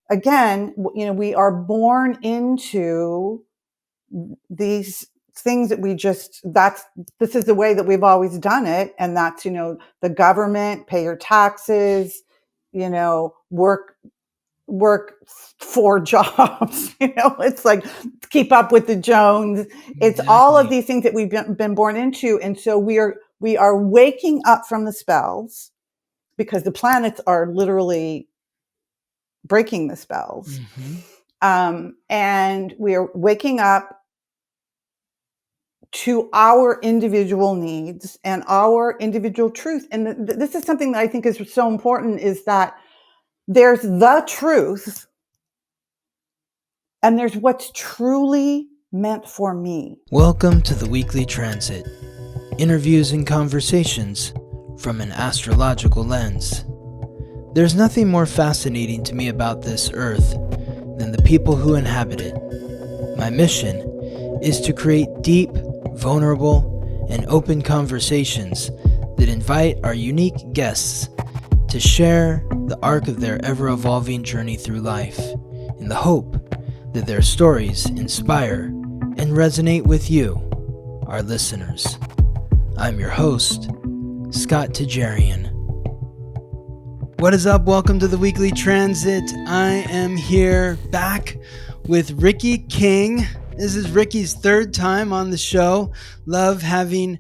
again, we are born into these things that this is the way that we've always done it. And that's, the government, pay your taxes, work 4 jobs, it's like keep up with the Jones. It's all of these things that we've been born into. And so we are waking up from the spells because the planets are literally breaking the spells. And we are waking up to our individual needs and our individual truth. And this is something that I think is so important, is that there's the truth and there's what's truly meant for me. Welcome to the Weekly Transit. Interviews and conversations from an astrological lens. There's nothing more fascinating to me about this earth than the people who inhabit it. My mission is to create deep, vulnerable, and open conversations that invite our unique guests to share the arc of their ever-evolving journey through life, in the hope that their stories inspire and resonate with you, our listeners. I'm your host, Scott Tajarian. What is up? Welcome to the Weekly Transit. I am here back with Ricci King. This is Ricci's third time on the show. Love having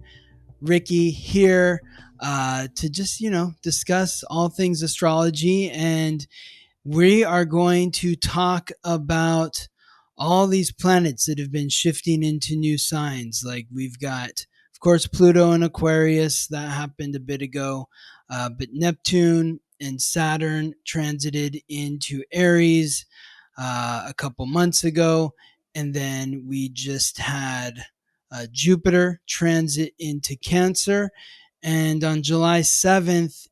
Ricci here to just, discuss all things astrology. And we are going to talk about all these planets that have been shifting into new signs. Like we've got, of course, Pluto and Aquarius. That happened a bit ago. But Neptune and Saturn transited into Aries a couple months ago. And then we just had Jupiter transit into Cancer. And on July 7th,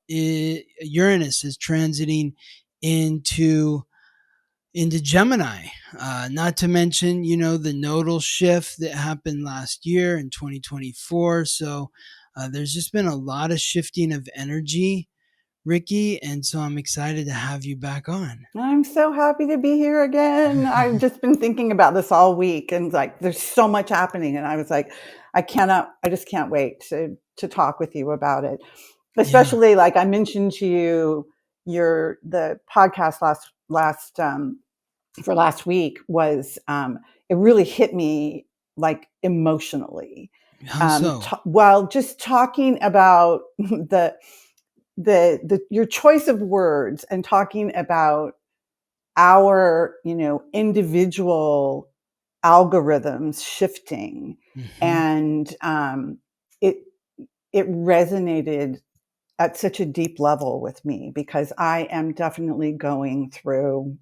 Uranus is transiting into Gemini. Not to mention, the nodal shift that happened last year in 2024. So there's just been a lot of shifting of energy, Ricci, and so I'm excited to have you back on. I'm so happy to be here again. I've just been thinking about this all week, and there's so much happening, and I was like, I just can't wait to talk with you about it. Especially like I mentioned to you, the podcast for last week was it really hit me like emotionally. How so? While just talking about your choice of words and talking about our, individual algorithms shifting, and it resonated at such a deep level with me because I am definitely going through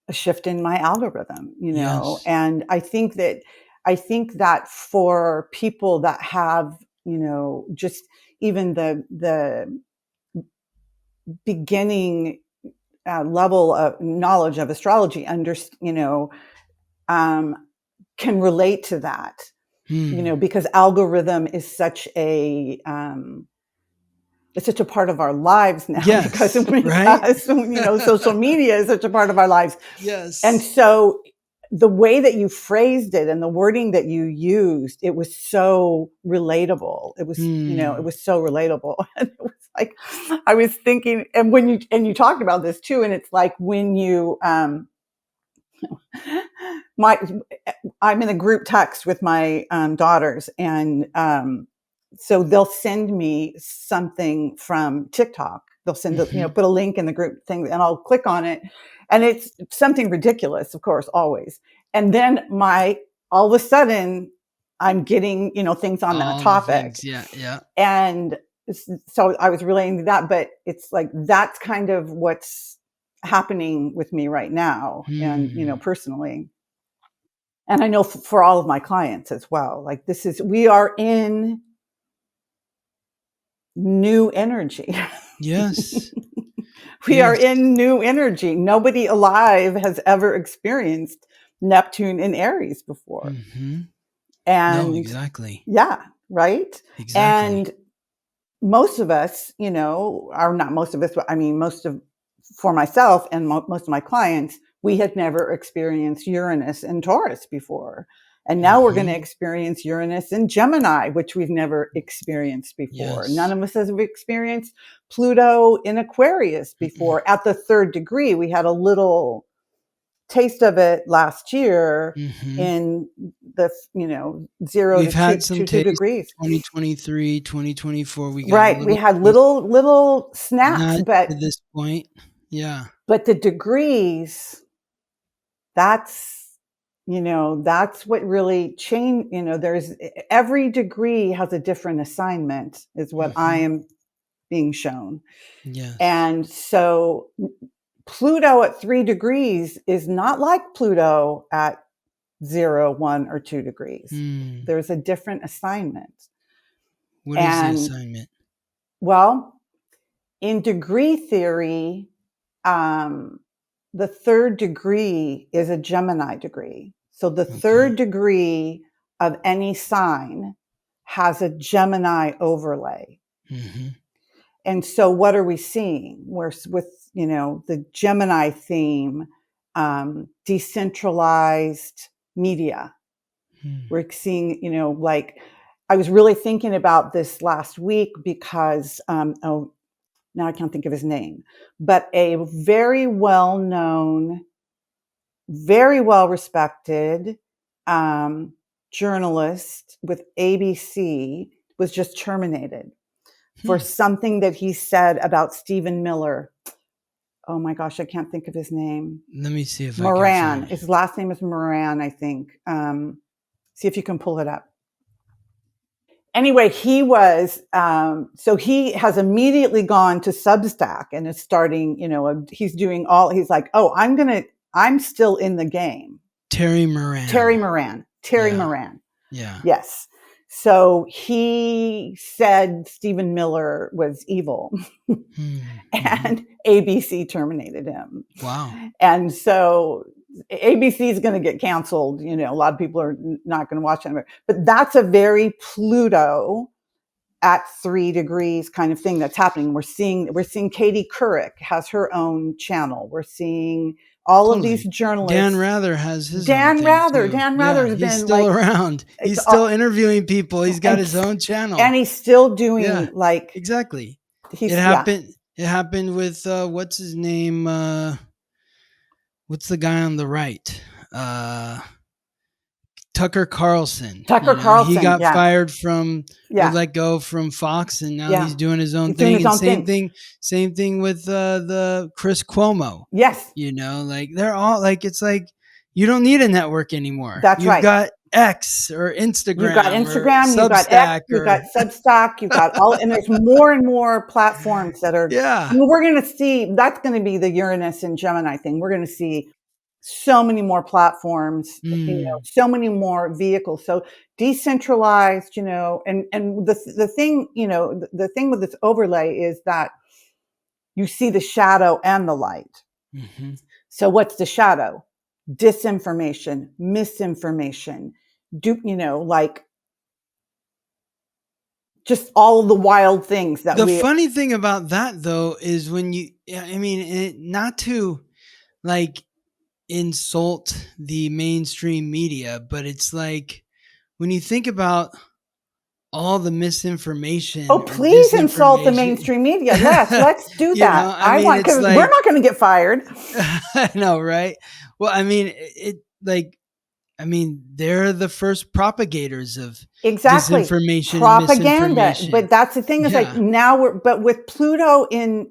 a shift in my algorithm, Yes. and I think that for people that have, just even the beginning level of knowledge of astrology, can relate to that, because algorithm is such a it's such a part of our lives now. Yes, because right? Social media is such a part of our lives. Yes. And so the way that you phrased it and the wording that you used, it was so relatable. It was, it was so relatable. And it was like, I was thinking, and you talked about this too, and it's like when you, I'm in a group text with my daughters, and so they'll send me something from TikTok. They'll send, put a link in the group thing, and I'll click on it, and it's something ridiculous, of course, always. And then all of a sudden, I'm getting, things on that topic. Yeah. And so I was relating to that, but it's like that's kind of what's happening with me right now, and personally. And I know for all of my clients as well. Like we are in new energy. Yes. We are in new energy. Nobody alive has ever experienced Neptune in Aries before. And no, exactly. Yeah, right? Exactly. And most of us, or not most of us, but I mean, most of for myself and most of my clients, we had never experienced Uranus in Taurus before. And now we're going to experience Uranus in Gemini, which we've never experienced before. Yes. None of us have experienced Pluto in Aquarius before. At the 3rd degree, we had a little taste of it last year in the 0 We've to had 2 degrees. 2023, 2024. We got right. We had little snaps, not but to this point. Yeah. But the degrees, that's what really changed. There's every degree has a different assignment, is what I am being shown. Yes. And so Pluto at 3 degrees is not like Pluto at 0, 1, or 2 degrees. There's a different assignment. What is the assignment? Well, in degree theory, the 3rd degree is a Gemini degree. So the 3rd degree of any sign has a Gemini overlay. And so what are we seeing? We're with, the Gemini theme, decentralized media. We're seeing, like, I was really thinking about this last week because, now I can't think of his name, but a very well-known, very well-respected journalist with ABC was just terminated for something that he said about Stephen Miller. Oh my gosh, I can't think of his name. Let me see if Moran. I can find it. His last name is Moran, I think. See if you can pull it up. Anyway, he was, so he has immediately gone to Substack and is starting, he's doing he's like, oh, I'm still in the game. Terry Moran. Yeah. Yes. So he said Stephen Miller was evil and ABC terminated him. Wow. And so ABC is going to get canceled. A lot of people are not going to watch it. But that's a very Pluto at 3 degrees kind of thing that's happening. We're seeing Katie Couric has her own channel. We're seeing all of these journalists. Dan Rather has his Dan own Rather. thing too. Dan Rather's been still around. He's still interviewing people. He's got his own channel. And he's still doing exactly. It happened with what's his name? What's the guy on the right? Tucker Carlson. Carlson. He got fired from, or let go from Fox, and now he's doing his own thing. Same thing with the Chris Cuomo. Yes. They're all it's like you don't need a network anymore. That's right. You've got X or Instagram. You've got Instagram. You've got X. You've got Substack. You've got and there's more and more platforms that are. Yeah. We're going to see. That's going to be the Uranus and Gemini thing. We're going to see so many more platforms, so many more vehicles. So decentralized, and the thing, the thing with this overlay is that you see the shadow and the light. So what's the shadow? Disinformation, misinformation, just all of the wild things that funny thing about that though is when not to insult the mainstream media, but it's like when you think about all the misinformation. Oh, please insult the mainstream media. Yes, let's do that. Because we're not going to get fired. I know, right? Well, they're the first propagators of disinformation, propaganda. But that's the thing is but with Pluto in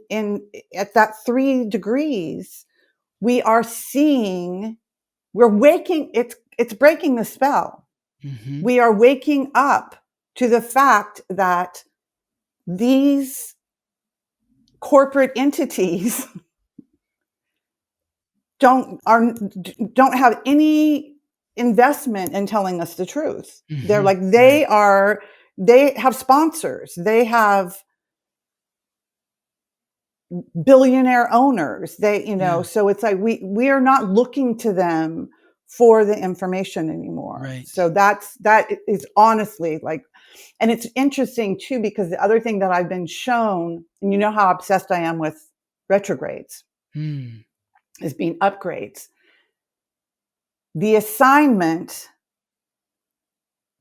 at that 3 degrees, we are seeing, it's breaking the spell. We are waking up to the fact that these corporate entities don't have any investment in telling us the truth. They're like, they have sponsors. They have billionaire owners. So it's like, we are not looking to them for the information anymore. Right. So that is honestly and it's interesting too, because the other thing that I've been shown, and you know how obsessed I am with retrogrades. as being upgrades. The assignment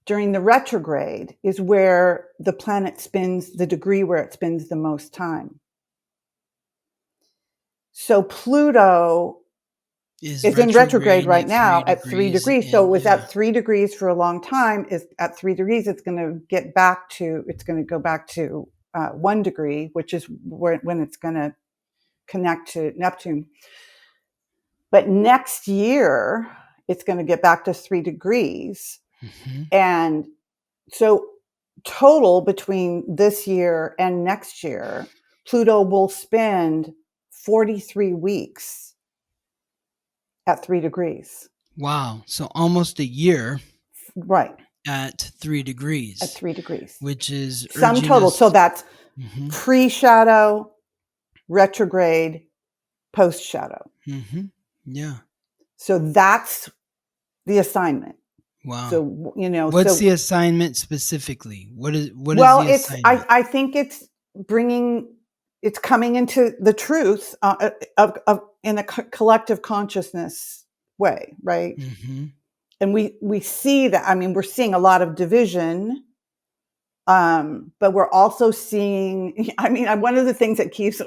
during the retrograde is where the planet spends, the degree where it spends the most time. So Pluto is in retrograde right now at 3 degrees. So it was at 3 degrees for a long time. Is at 3 degrees, it's going to go back to 1 degree, which is when it's going to connect to Neptune. But next year, it's going to get back to 3 degrees. And so total between this year and next year, Pluto will spend 43 weeks at 3 degrees. Wow. So almost a year. Right. At 3 degrees. At 3 degrees. Which is sum total. So that's pre-shadow, retrograde, post-shadow. Yeah. So that's the assignment. Wow. So, what's the assignment specifically? What is the assignment? I think it's coming into the truth of in a collective consciousness way, right? And we see that. I mean, we're seeing a lot of division, but we're also seeing. I mean, one of the things that keeps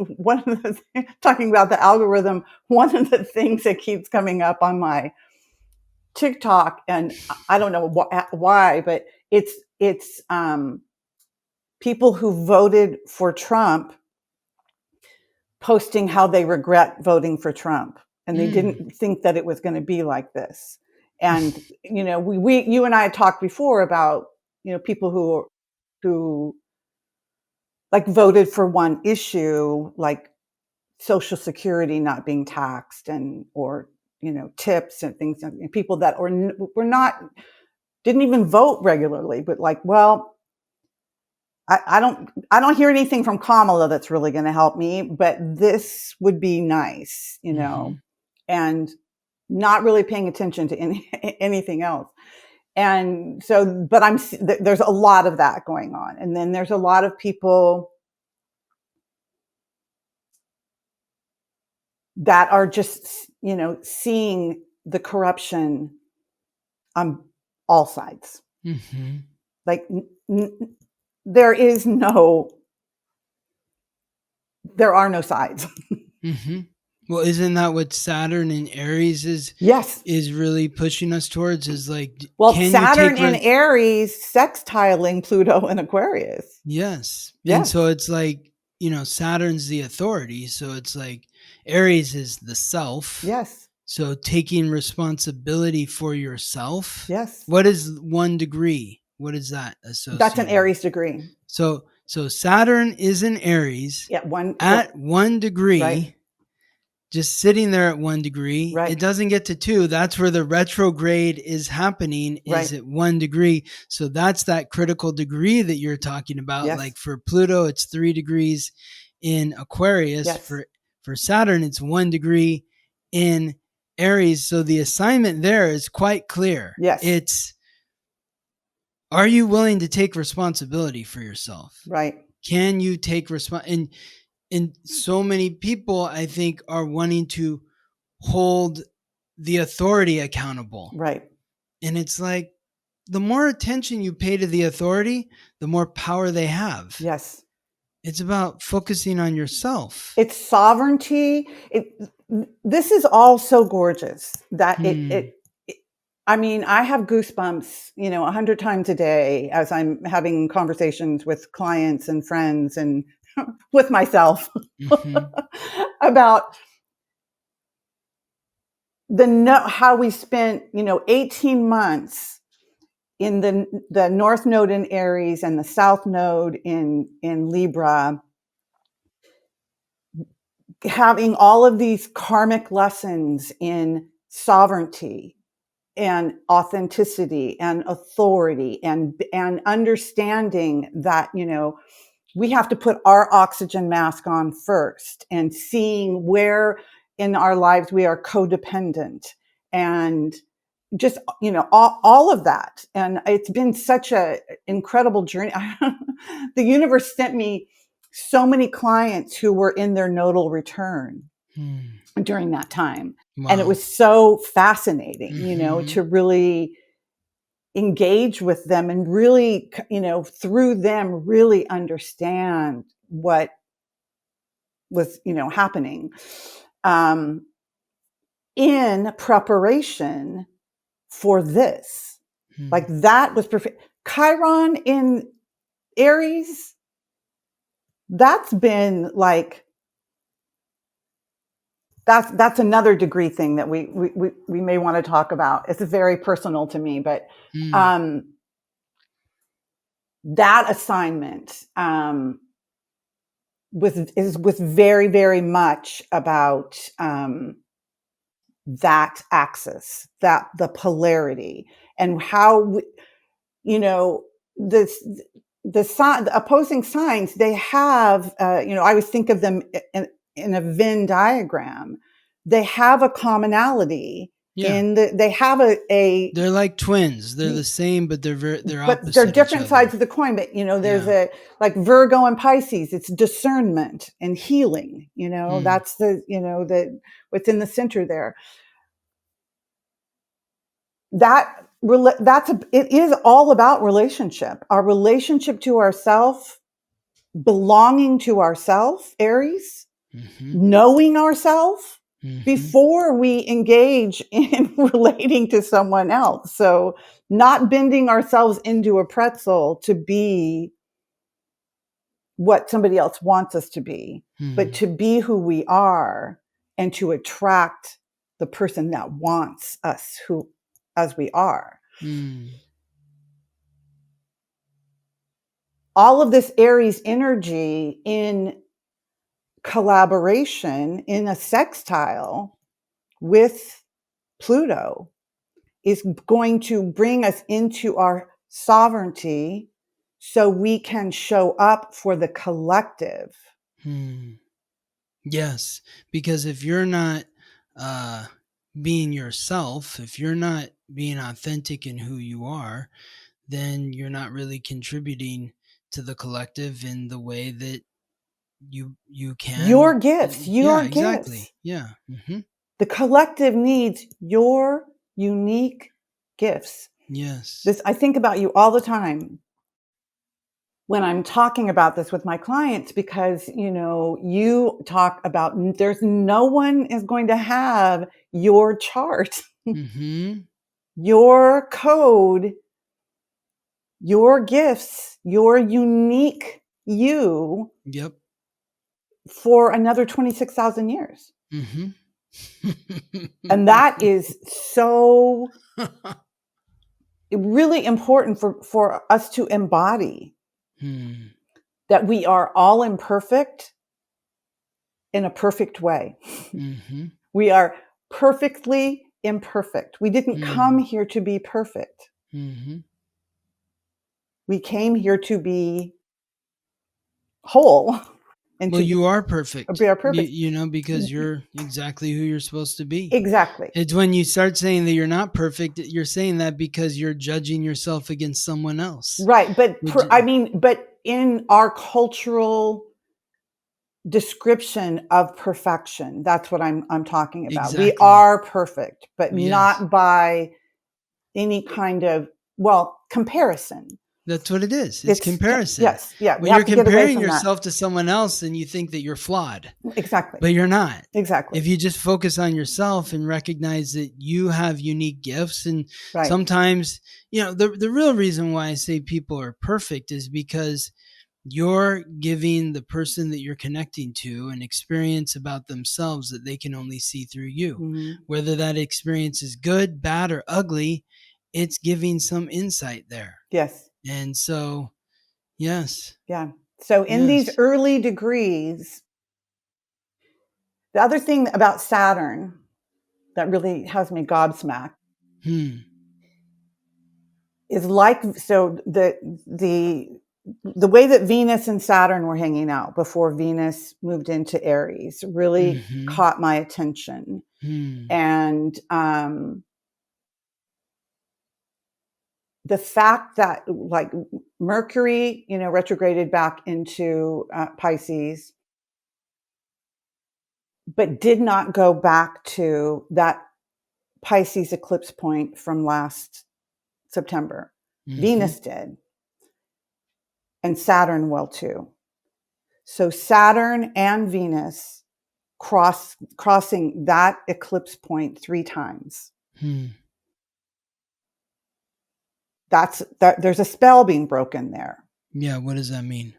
talking about the algorithm. One of the things that keeps coming up on my TikTok, and I don't know why, but it's people who voted for Trump posting how they regret voting for Trump, and they didn't think that it was going to be like this. And you and I had talked before about people who like voted for one issue, like Social Security not being taxed, or tips and things, and people that didn't even vote regularly, but like, well, I don't hear anything from Kamala that's really going to help me, but this would be nice, and not really paying attention to anything else. And so, but there's a lot of that going on. And then there's a lot of people that are just, seeing the corruption on all sides. Like there are no sides. Well, isn't that what Saturn and Aries is? Yes. Is really pushing us towards, is like, Saturn and Aries sextiling Pluto and Aquarius. Yes. And so it's like, Saturn's the authority. So it's like Aries is the self. Yes. So taking responsibility for yourself. Yes. What is 1 degree? What is that associated? That's an Aries degree. So Saturn is in Aries at 1 degree. Right. Just sitting there at 1 degree. Right. It doesn't get to 2. That's where the retrograde is happening, is at 1 degree. So that's that critical degree that you're talking about. Yes. Like for Pluto, it's 3 degrees in Aquarius. Yes. For Saturn, it's 1 degree in Aries. So the assignment there is quite clear. Yes. It's, are you willing to take responsibility for yourself? Right. Can you take responsibility? And so many people, I think, are wanting to hold the authority accountable. Right. And it's like, the more attention you pay to the authority, the more power they have. Yes. It's about focusing on yourself. It's sovereignty. This is all so gorgeous that I mean, I have goosebumps, 100 times a day as I'm having conversations with clients and friends and with myself about how we spent, 18 months in the North Node in Aries and the South Node in Libra, having all of these karmic lessons in sovereignty and authenticity and authority and understanding that, we have to put our oxygen mask on first, and seeing where in our lives we are codependent, and just, all of that. And it's been such a incredible journey. The universe sent me so many clients who were in their nodal return. during that time. Wow. And it was so fascinating, to really engage with them and really, through them, really understand what was, happening, in preparation for this. Like that was perfect. Chiron in Aries, that's been like, that's another degree thing that we may want to talk about. It's very personal to me, but that assignment was very, very much about that axis, that the polarity, and how the opposing signs, they have I always think of them in a Venn diagram. They have a commonality. They have a they're like twins. They're the same, but they're opposite. They're different sides of the coin. But there's a like Virgo and Pisces. It's discernment and healing. That's the what's in the center there. It is all about relationship. Our relationship to ourself, belonging to ourself, Aries, knowing ourself before we engage in relating to someone else. So not bending ourselves into a pretzel to be what somebody else wants us to be, but to be who we are and to attract the person that wants us as we are. All of this Aries energy in collaboration in a sextile with Pluto is going to bring us into our sovereignty so we can show up for the collective. Yes, because if you're not being yourself, if you're not being authentic in who you are, then you're not really contributing to the collective in the way that you can. Your gifts, exactly. gifts. Yeah. The collective needs your unique gifts. Yes. I think about you all the time when I'm talking about this with my clients, because, you talk about there's no one is going to have your chart, your code, your gifts, your unique you. Yep. For another 26,000 years. And that is so really important for us to embody that we are all imperfect in a perfect way. We are perfectly imperfect. We didn't come here to be perfect. We came here to be whole. And you are perfect. Be our purpose. Because you're exactly who you're supposed to be. Exactly. It's when you start saying that you're not perfect, you're saying that because you're judging yourself against someone else. Right. But but in our cultural description of perfection, that's what I'm talking about. Exactly. We are perfect, but not by any kind of, comparison. That's what it is. It's comparison. Yes. Yeah. When you're comparing yourself to someone else, then you think that you're flawed. Exactly. But you're not. Exactly. If you just focus on yourself and recognize that you have unique gifts, and sometimes, the real reason why I say people are perfect is because you're giving the person that you're connecting to an experience about themselves that they can only see through you. Whether that experience is good, bad, or ugly, it's giving some insight there. Yes. And so, yes. Yeah. So in these early degrees, the other thing about Saturn that really has me gobsmacked is the way that Venus and Saturn were hanging out before Venus moved into Aries really caught my attention. And the fact that like Mercury, retrograded back into Pisces, but did not go back to that Pisces eclipse point from last September. Venus did. And Saturn will too. So Saturn and Venus crossing that eclipse point 3 times. There's a spell being broken there. Yeah, what does that mean?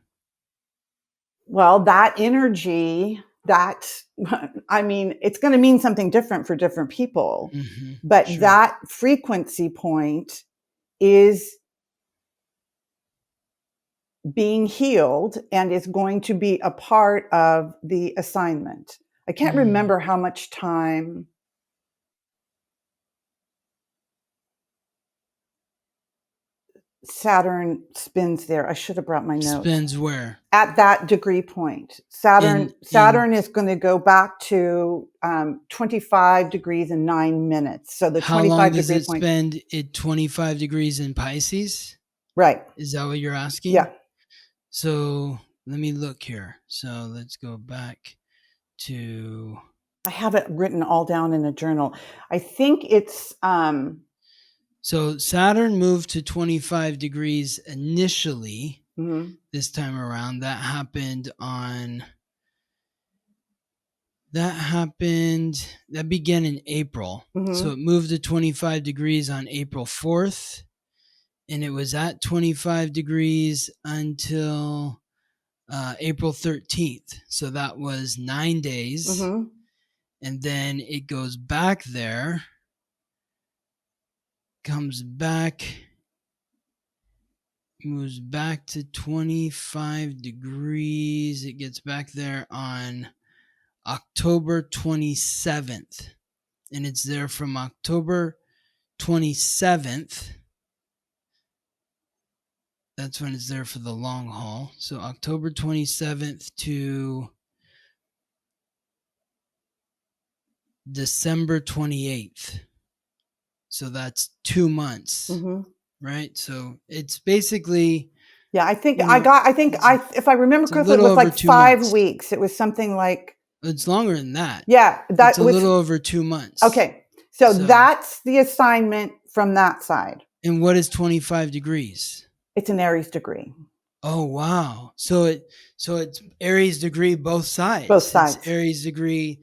Well, that energy, it's going to mean something different for different people. But sure, that frequency point is being healed and is going to be a part of the assignment. I can't remember how much time Saturn spins there. I should have brought my notes. Spins where? At that degree point. Saturn is going to go back to 25 degrees and 9 minutes. So the how 25 long does degree it point spend at 25 degrees in Pisces? Right. Is that what you're asking? Yeah. So let me look here. So let's go back to... I have it written all down in a journal. I think it's... So Saturn moved to 25 degrees initially this time around. That began in April. So it moved to 25 degrees on April 4th. And it was at 25 degrees until April 13th. So that was 9 days. And then it goes back there. Comes back, moves back to 25 degrees. It gets back there on October 27th. And it's there from October 27th. That's when it's there for the long haul. So October 27th to December 28th. So that's 2 months, right? So it's basically... Yeah, I think if I remember correctly, it was like 5 weeks. It was something like... It's longer than that. Yeah. It's a little over 2 months. Okay. So that's the assignment from that side. And what is 25 degrees? It's an Aries degree. Oh, wow. So it's Aries degree both sides. Both sides. It's Aries degree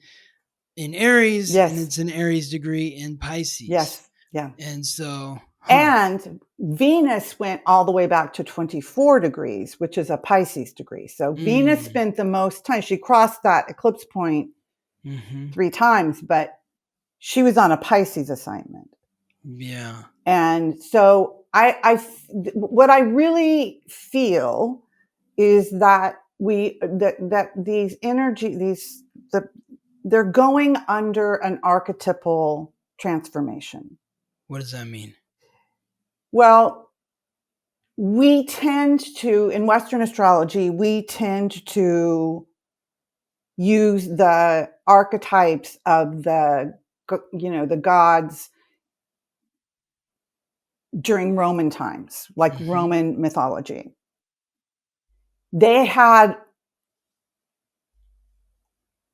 in Aries, yes, and it's an Aries degree in Pisces. Yes. Yeah. And so... And Venus went all the way back to 24 degrees, which is a Pisces degree. So Venus spent the most time. She crossed that eclipse point 3 times, but she was on a Pisces assignment. Yeah. And so what I really feel is that these they're going under an archetypal transformation. What does that mean? Well, we tend to, in Western astrology, we tend to use the archetypes of the gods during Roman times, like Roman mythology. There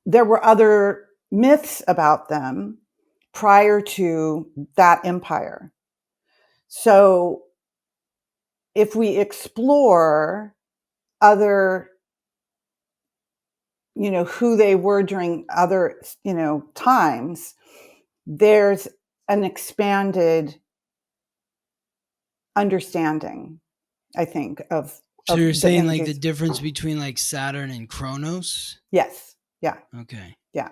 were other myths about them prior to that empire. So if we explore other, who they were during other, times, there's an expanded understanding, I think, of... So you're saying like the difference between like Saturn and Kronos? Yes. Yeah. Okay. Yeah.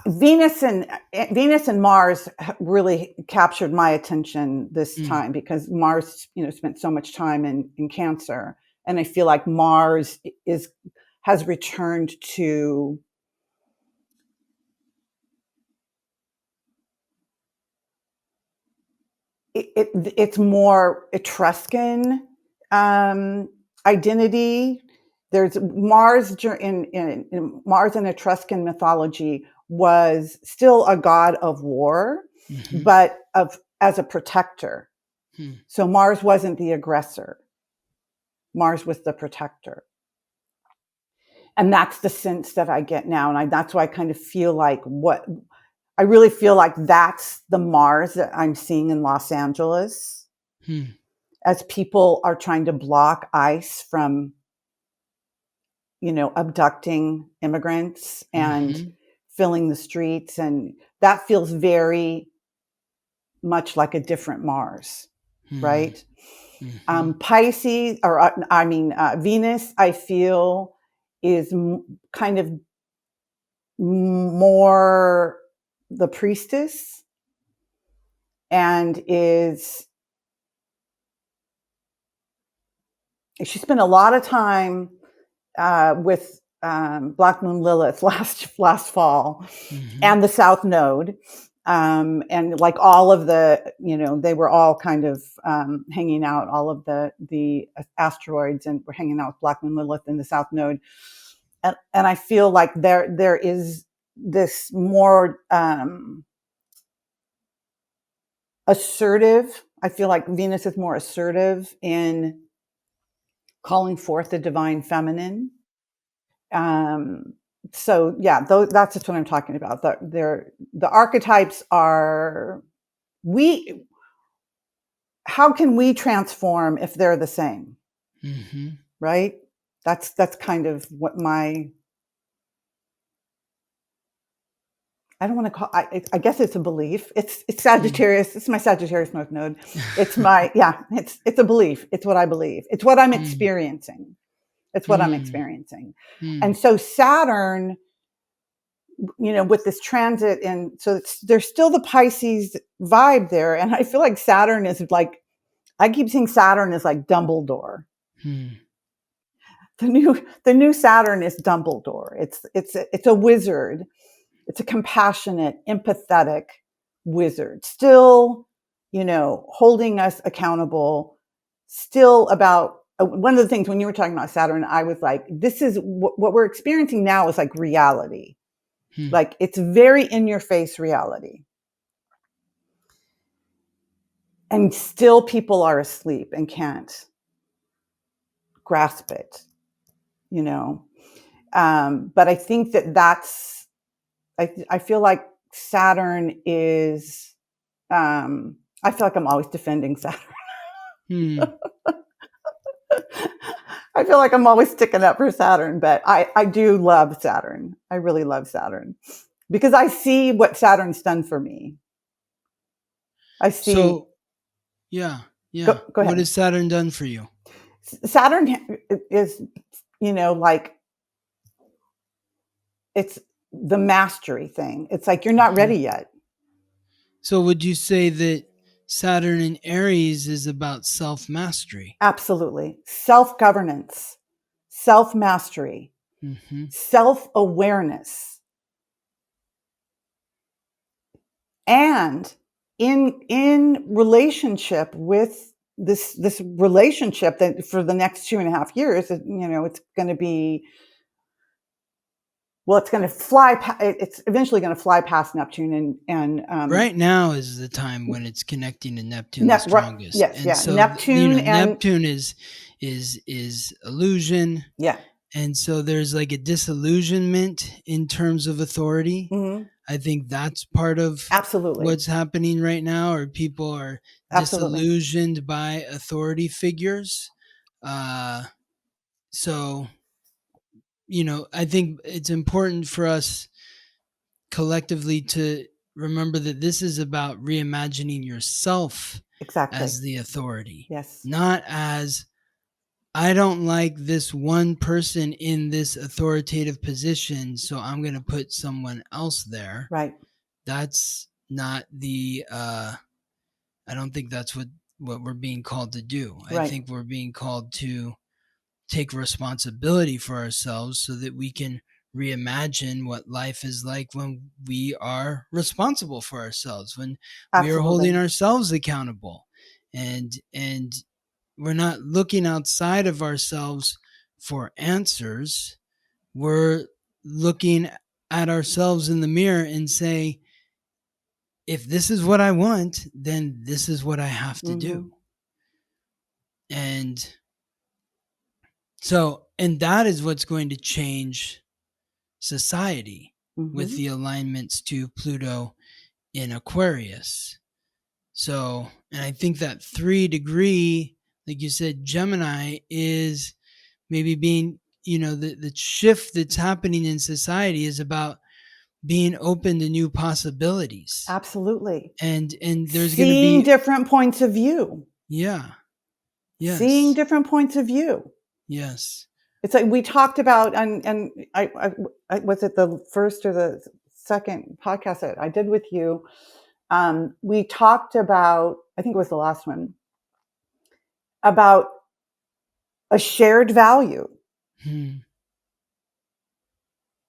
Venus and Mars really captured my attention this time, because Mars, spent so much time in Cancer, and I feel like Mars has returned to it's more Etruscan identity. There's Mars in Mars in Etruscan mythology was still a god of war, but as a protector. So Mars wasn't the aggressor. Mars was the protector. And that's the sense that I get now. And that's why I kind of feel like I really feel like that's the Mars that I'm seeing in Los Angeles as people are trying to block ICE from, abducting immigrants and filling the streets. And that feels very much like a different Mars, right? Pisces, Venus, I feel is kind of more the priestess, and she spent a lot of time with Black Moon Lilith last fall, and the South Node, and like all of the, they were all kind of hanging out, all of the asteroids, and we're hanging out with Black Moon Lilith in the South Node, and I feel like there is this more assertive. I feel like Venus is more assertive in calling forth the divine feminine. So yeah, that's just what I'm talking about. The archetypes are, how can we transform if they're the same? Right? That's kind of what I don't want to call, I guess it's a belief. It's Sagittarius. It's my Sagittarius North Node. It's it's a belief. It's what I believe. It's what I'm experiencing. It's what I'm experiencing. And so Saturn, with this transit, and so there's still the Pisces vibe there. And I feel like Saturn is like, I keep saying Saturn is like Dumbledore. The new Saturn is Dumbledore. It's a wizard. It's a compassionate, empathetic wizard, still, holding us accountable, still about, one of the things when you were talking about Saturn, I was like, this is what we're experiencing now is like reality. Like it's very in your face reality. And still people are asleep and can't grasp it, But I think I feel like Saturn is, I feel like I'm always defending Saturn. I feel like I'm always sticking up for Saturn, but I do love Saturn. I really love Saturn because I see what Saturn's done for me. I see. So, yeah. Go ahead. What has Saturn done for you? Saturn is, like, it's the mastery thing. It's like, you're not ready yet. So would you say that Saturn in Aries is about self-mastery? Absolutely. Self-governance, self-mastery, self-awareness. And in relationship with this relationship that for the next 2.5 years, it's going to be, well, it's going to fly. It's eventually going to fly past Neptune, and right now is the time when it's connecting to Neptune the strongest. Yes, and yeah. So Neptune Neptune is illusion. Yeah. And so there's like a disillusionment in terms of authority. I think that's part of what's happening right now, or people are disillusioned by authority figures. So, I think it's important for us collectively to remember that this is about reimagining yourself as the authority. Yes. Not as, I don't like this one person in this authoritative position, so I'm going to put someone else there. Right. That's not I don't think that's what we're being called to do. Right. I think we're being called to take responsibility for ourselves so that we can reimagine what life is like when we are responsible for ourselves, when we are holding ourselves accountable, and we're not looking outside of ourselves for answers. We're looking at ourselves in the mirror and say, if this is what I want, then this is what I have to do. And so And that is what's going to change society with Mm-hmm. the alignments to Pluto in Aquarius. So, and I think that 3-degree, like you said, Gemini is maybe being, the shift that's happening in society is about being open to new possibilities. Absolutely. And there's going to Seeing be different points of view. Yeah. Yes. Seeing different points of view. Yes. It's like we talked about, and I was it the first or the second podcast that I did with you. We talked about, I think it was the last one, about a shared value,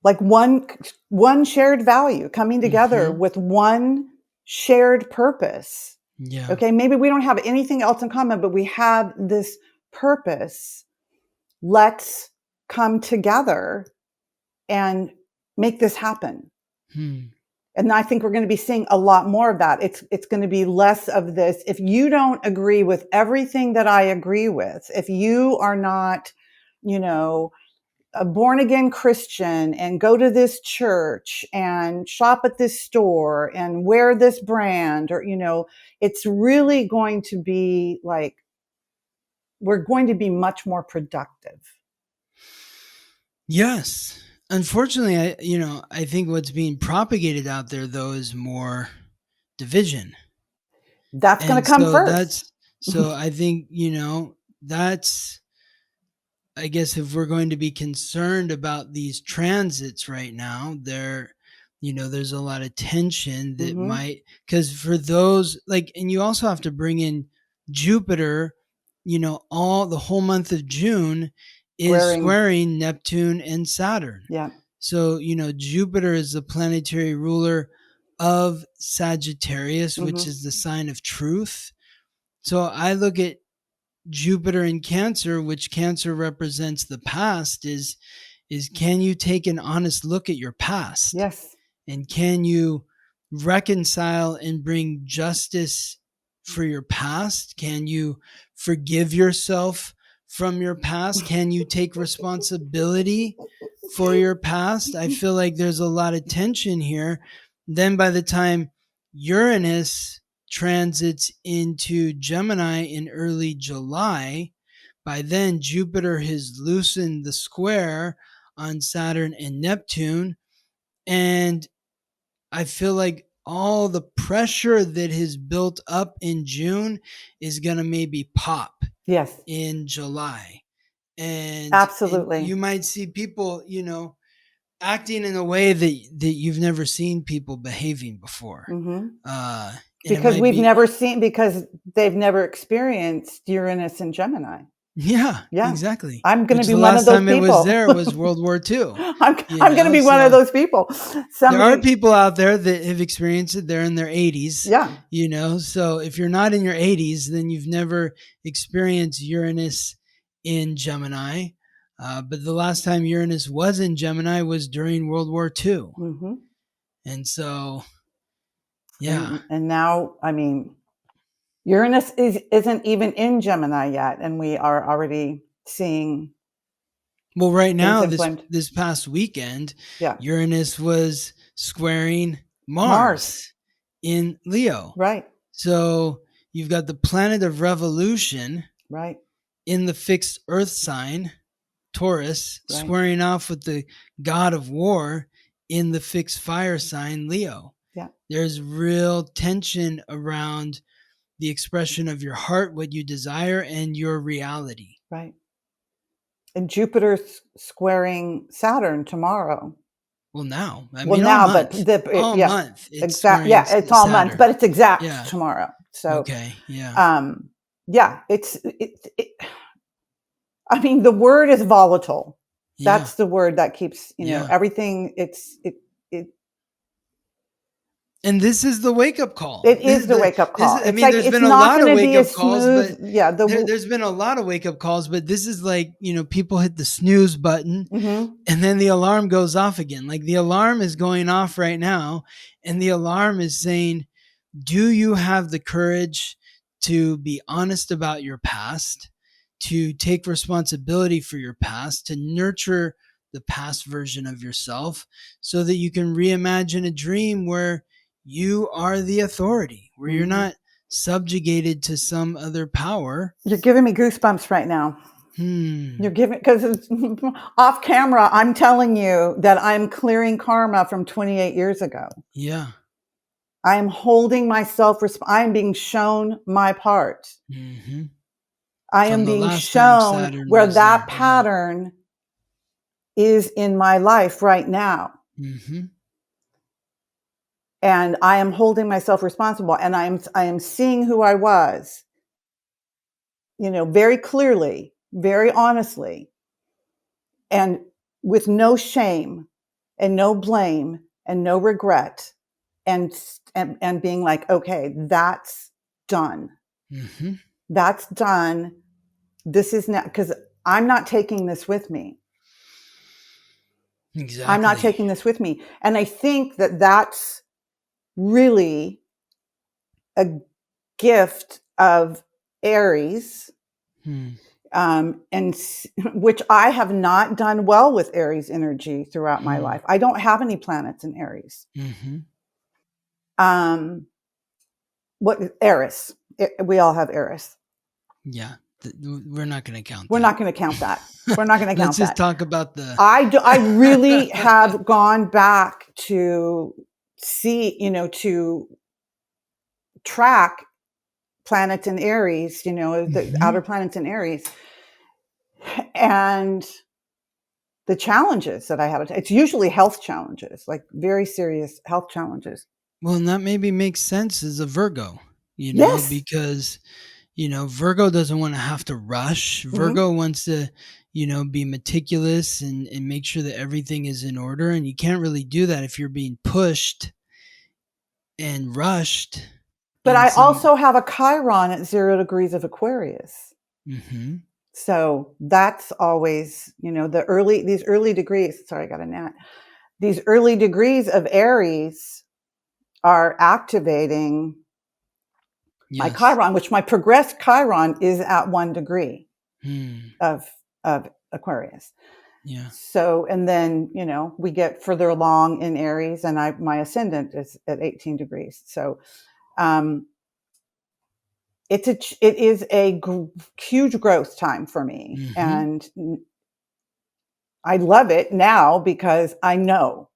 like one shared value coming together with one shared purpose. Yeah. Okay, maybe we don't have anything else in common, but we have this purpose. Let's come together and make this happen. And I think we're going to be seeing a lot more of that. It's going to be less of this. If you don't agree with everything that I agree with, if you are not, a born again Christian and go to this church and shop at this store and wear this brand, or, it's really going to be like, we're going to be much more productive. Yes. Unfortunately, I think what's being propagated out there though is more division. That's going to come first. So I think, that's, I guess if we're going to be concerned about these transits right now, there's a lot of tension that might, because for those and you also have to bring in Jupiter, all the whole month of June is squaring Neptune and Saturn. Yeah. So, Jupiter is the planetary ruler of Sagittarius, which is the sign of truth. So I look at Jupiter in Cancer, which Cancer represents the past, is can you take an honest look at your past? Yes. And can you reconcile and bring justice for your past? Can you forgive yourself from your past? Can you take responsibility for your past? I feel like there's a lot of tension here. Then by the time Uranus transits into Gemini in early July, by then Jupiter has loosened the square on Saturn and Neptune. And I feel like all the pressure that has built up in June is going to maybe pop in July. And absolutely, and you might see people, acting in a way that you've never seen people behaving before. Because because they've never experienced Uranus and Gemini. Yeah, exactly. I'm going to be one of those people. The last time it was there was World War II. I'm going to be one of those people. There are people out there that have experienced it. They're in their 80s. Yeah. So if you're not in your 80s, then you've never experienced Uranus in Gemini. But the last time Uranus was in Gemini was during World War II. And so, yeah. And now, Uranus isn't even in Gemini yet, and we are already seeing. Well, right now, this past weekend, Uranus was squaring Mars in Leo. Right. So you've got the planet of revolution in the fixed Earth sign, Taurus, squaring off with the god of war in the fixed fire sign, Leo. Yeah. There's real tension around the expression of your heart, what you desire, and your reality. Right. And Jupiter's squaring Saturn tomorrow. Well, now. Month. Month. Exactly. Yeah, it's all Saturn. Month, but it's exact tomorrow. So okay. Yeah. The word is volatile. Yeah. That's the word that keeps, everything. And this is the wake-up call. It is the wake-up call. There's been a lot of wake-up calls, but there's been a lot of wake-up calls, but this is like, people hit the snooze button and then the alarm goes off again. Like the alarm is going off right now, and the alarm is saying, do you have the courage to be honest about your past, to take responsibility for your past, to nurture the past version of yourself so that you can reimagine a dream where you are the authority, where you're not subjugated to some other power. You're giving me goosebumps right now. You're giving, because off camera, I'm telling you that I'm clearing karma from 28 years ago. Yeah. I am holding myself, I am being shown my part. I am being shown where that pattern is in my life right now. And I am holding myself responsible, and I am seeing who I was, very clearly, very honestly, and with no shame and no blame and no regret, and being like, okay, that's done. That's done. This is now, because I'm not taking this with me. Exactly. I'm not taking this with me. And I think that that's really a gift of Aries, and which I have not done well with Aries energy throughout my life. I don't have any planets in Aries. What Aries? We all have Aries. Yeah. We're not going to count that. We're not going to count that. We're not going to count that. Let's just talk about the... I really have gone back to see, to track planets in Aries, the outer planets in Aries, and the challenges that I had. It's usually health challenges, like very serious health challenges. Well, and that maybe makes sense as a Virgo, Yes. because, Virgo doesn't want to have to rush. Virgo wants to, be meticulous and make sure that everything is in order. And you can't really do that if you're being pushed and rushed. But I also have a Chiron at 0 degrees of Aquarius. So that's always, these early degrees. Sorry, I got a gnat. These early degrees of Aries are activating my Chiron, which my progressed Chiron is at 1 degree of Aquarius. Yeah. So, and then, we get further along in Aries, and my ascendant is at 18 degrees. So, it is a huge growth time for me. And I love it now because I know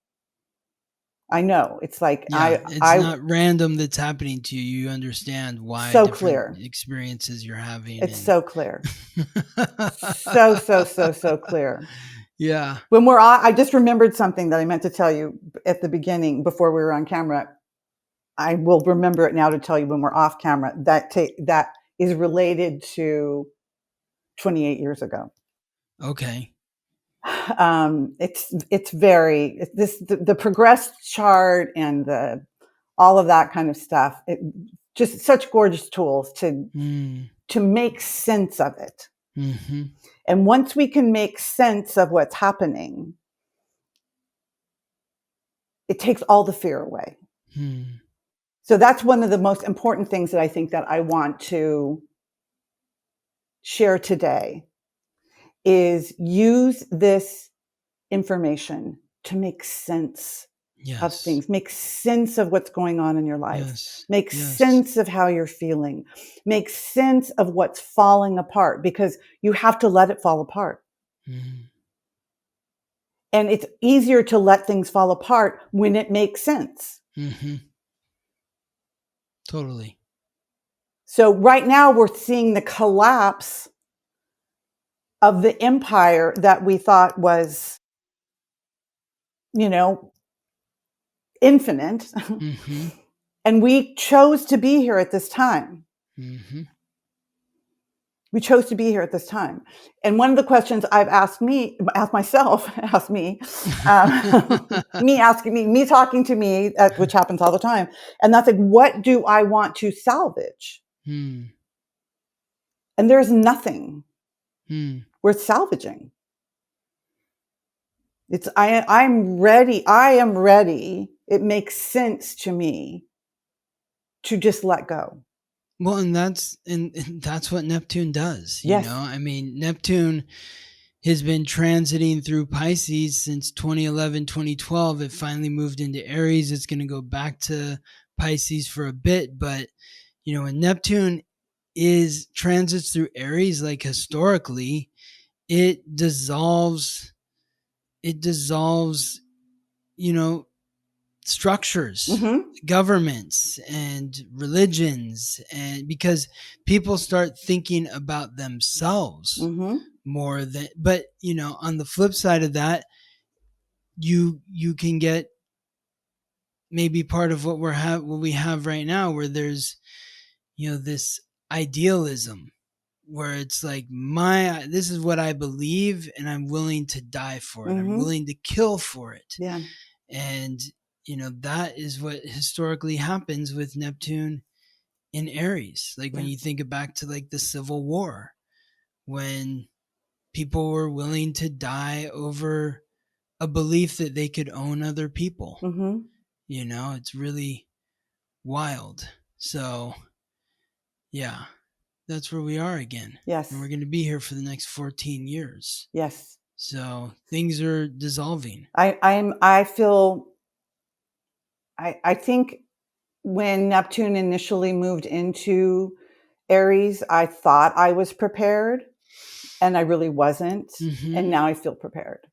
it's like, it's not random that's happening to you. You understand why. So different clear experiences you're having. It's so clear. so clear. Yeah. When I just remembered something that I meant to tell you at the beginning before we were on camera. I will remember it now to tell you when we're off camera. That is related to 28 years ago. Okay. It's very the progressed chart and all of that kind of stuff. Just such gorgeous tools to make sense of it. And once we can make sense of what's happening, it takes all the fear away. So that's one of the most important things that I think that I want to share today is use this information to make sense of things, make sense of what's going on in your life, make sense of how you're feeling, make sense of what's falling apart, because you have to let it fall apart. And it's easier to let things fall apart when it makes sense. Totally. So right now we're seeing the collapse of the empire that we thought was, infinite. And we chose to be here at this time. We chose to be here at this time. And one of the questions I've asked myself, me talking to me, which happens all the time. And that's like, what do I want to salvage? And there's nothing worth salvaging. I'm ready. I am ready. It makes sense to me to just let go. Well, and that's what Neptune does. Yes. I mean, Neptune has been transiting through Pisces since 2011, 2012. It finally moved into Aries. It's going to go back to Pisces for a bit, but when Neptune transits through Aries, like historically, it dissolves, structures, governments and religions, and because people start thinking about themselves more than, but on the flip side of that, you can get maybe part of what we have right now, where there's this idealism, where it's like, this is what I believe and I'm willing to die for it. I'm willing to kill for it. Yeah. And that is what historically happens with Neptune in Aries. Like when you think back to like the Civil War, when people were willing to die over a belief that they could own other people. It's really wild. So yeah, that's where we are again. Yes. And we're going to be here for the next 14 years. Yes. So things are dissolving. I think when Neptune initially moved into Aries, I thought I was prepared, and I really wasn't. And now I feel prepared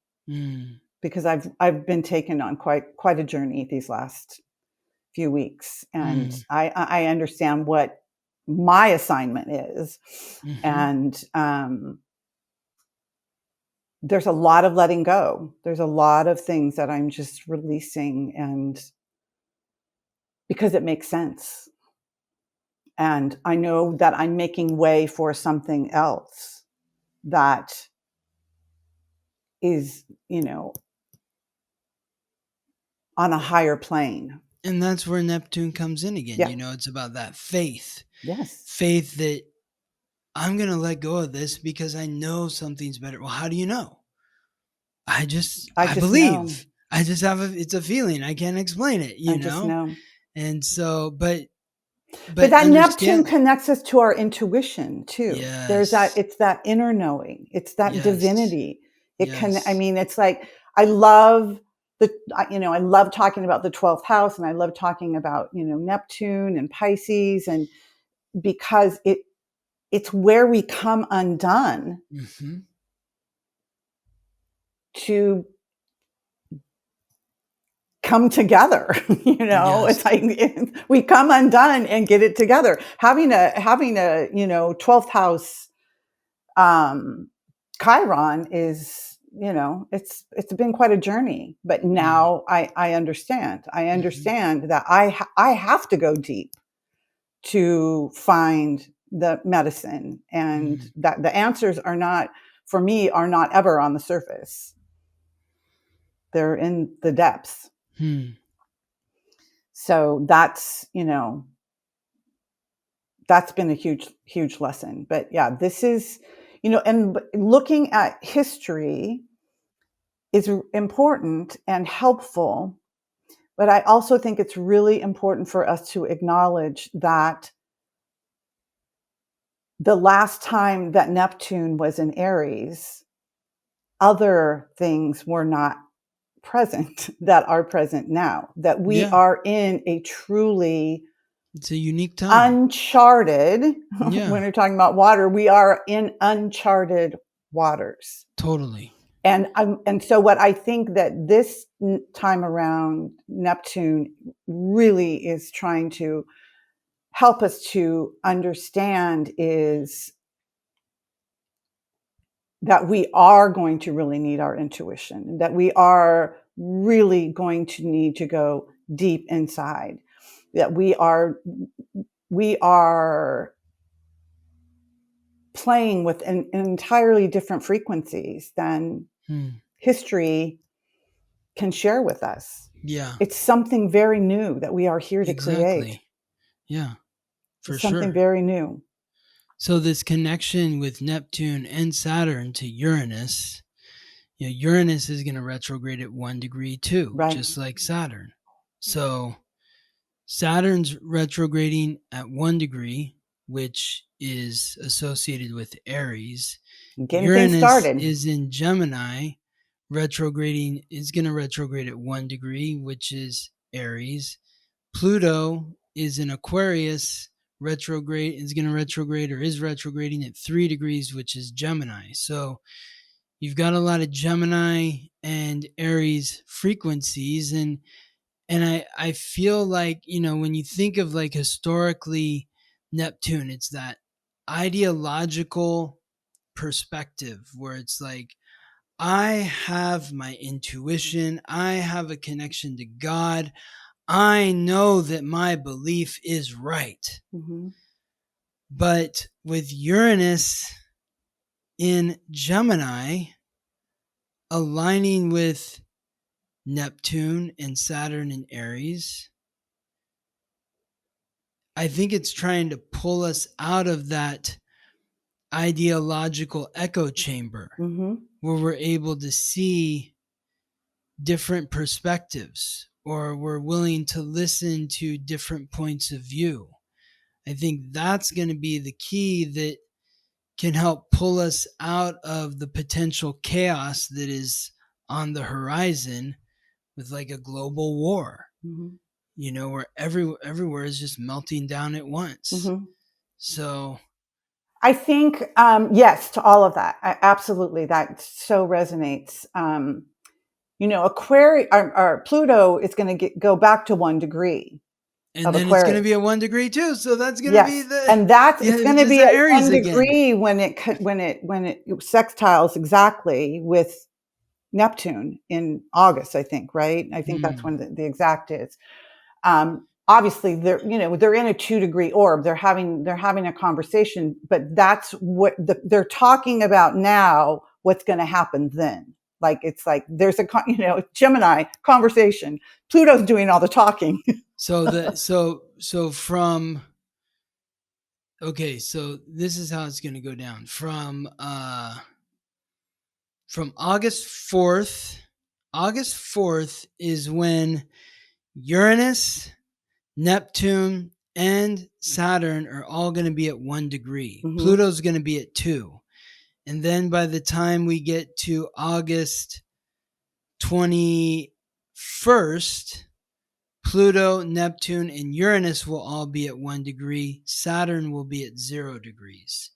because I've been taken on quite a journey these last few weeks, and I understand what my assignment is, and there's a lot of letting go. There's a lot of things that I'm just releasing, and because it makes sense. And I know that I'm making way for something else that is, on a higher plane. And that's where Neptune comes in again. Yeah. It's about that faith. Yes. Faith that I'm going to let go of this because I know something's better. Well, how do you know? I believe. Know. I just it's a feeling. I can't explain it, I just know. And so, but that Neptune connects us to our intuition too. Yes. It's that inner knowing. It's that divinity. It can, I mean, it's like, I love I love talking about the 12th house, and I love talking about, Neptune and Pisces, and because it's where we come undone to come together. It's like we come undone and get it together. Having a 12th house Chiron is, it's been quite a journey, but now I understand. I understand that I have to go deep to find the medicine, and that the answers are not ever on the surface. They're in the depths. So that's, that's been a huge lesson. But yeah, this is, and looking at history is important and helpful. But I also think it's really important for us to acknowledge that the last time that Neptune was in Aries, other things were not present that are present now. That we are in a truly, it's a unique time. Uncharted. When we're talking about water, we are in uncharted waters. Totally. And so what I think that this time around, Neptune really is trying to help us to understand is that we are going to really need our intuition, that we are really going to need to go deep inside, that we are playing with an entirely different frequencies than history can share with us. Yeah. It's something very new that we are here to create. Yeah, for sure. Something very new. So this connection with Neptune and Saturn to Uranus, Uranus is going to retrograde at 1 degree too, just like Saturn. So Saturn's retrograding at 1 degree. which is associated with Aries. Getting things Uranus started. is in Gemini, retrograding, is going to retrograde at 1 degree, which is Aries. Pluto is in Aquarius, is going to retrograde or is retrograding at 3 degrees, which is Gemini. So you've got a lot of Gemini and Aries frequencies, and I feel like, when you think of like historically Neptune, it's that ideological perspective where it's like, I have my intuition, I have a connection to God, I know that my belief is right. Mm-hmm. But with Uranus in Gemini aligning with Neptune and Saturn in Aries, I think it's trying to pull us out of that ideological echo chamber Mm-hmm. where we're able to see different perspectives or we're willing to listen to different points of view. I think that's going to be the key that can help pull us out of the potential chaos that is on the horizon with like a global war, where everywhere is just melting down at once. Mm-hmm. So I think, yes, to all of that. Absolutely. That so resonates. Aquarius or Pluto is going to go back to 1 degree. And then Aquarius. It's going to be at 1 degree too. So that's going to be and it's going to be at Aries 1 degree again. when it sextiles exactly with Neptune in August, I think, right? I think that's when the exact is. Obviously they're in a 2 degree orb. They're having a conversation, but that's what they're talking about now, what's going to happen then. Like, it's like there's a Gemini conversation. Pluto's doing all the talking. So this is how it's going to go down from August 4th. August 4th is when Uranus, Neptune, and Saturn are all going to be at 1 degree. Mm-hmm. Pluto's going to be at 2. And then by the time we get to August 21st, Pluto, Neptune, and Uranus will all be at 1 degree. Saturn will be at 0 degrees.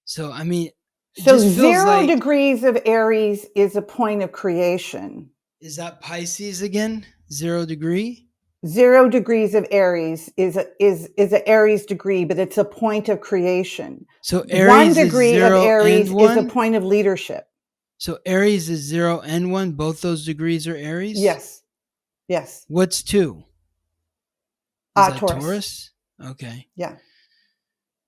So, I mean, so 0 degrees of Aries is a point of creation. Is that Pisces again? 0 degree? 0 degrees of Aries is an Aries degree, but it's a point of creation. So Aries 1 degree is 0 of Aries and 1? is a point of leadership. So Aries is 0 and 1. Both those degrees are Aries? Yes. Yes. What's 2? Is that Taurus? Okay. Yeah.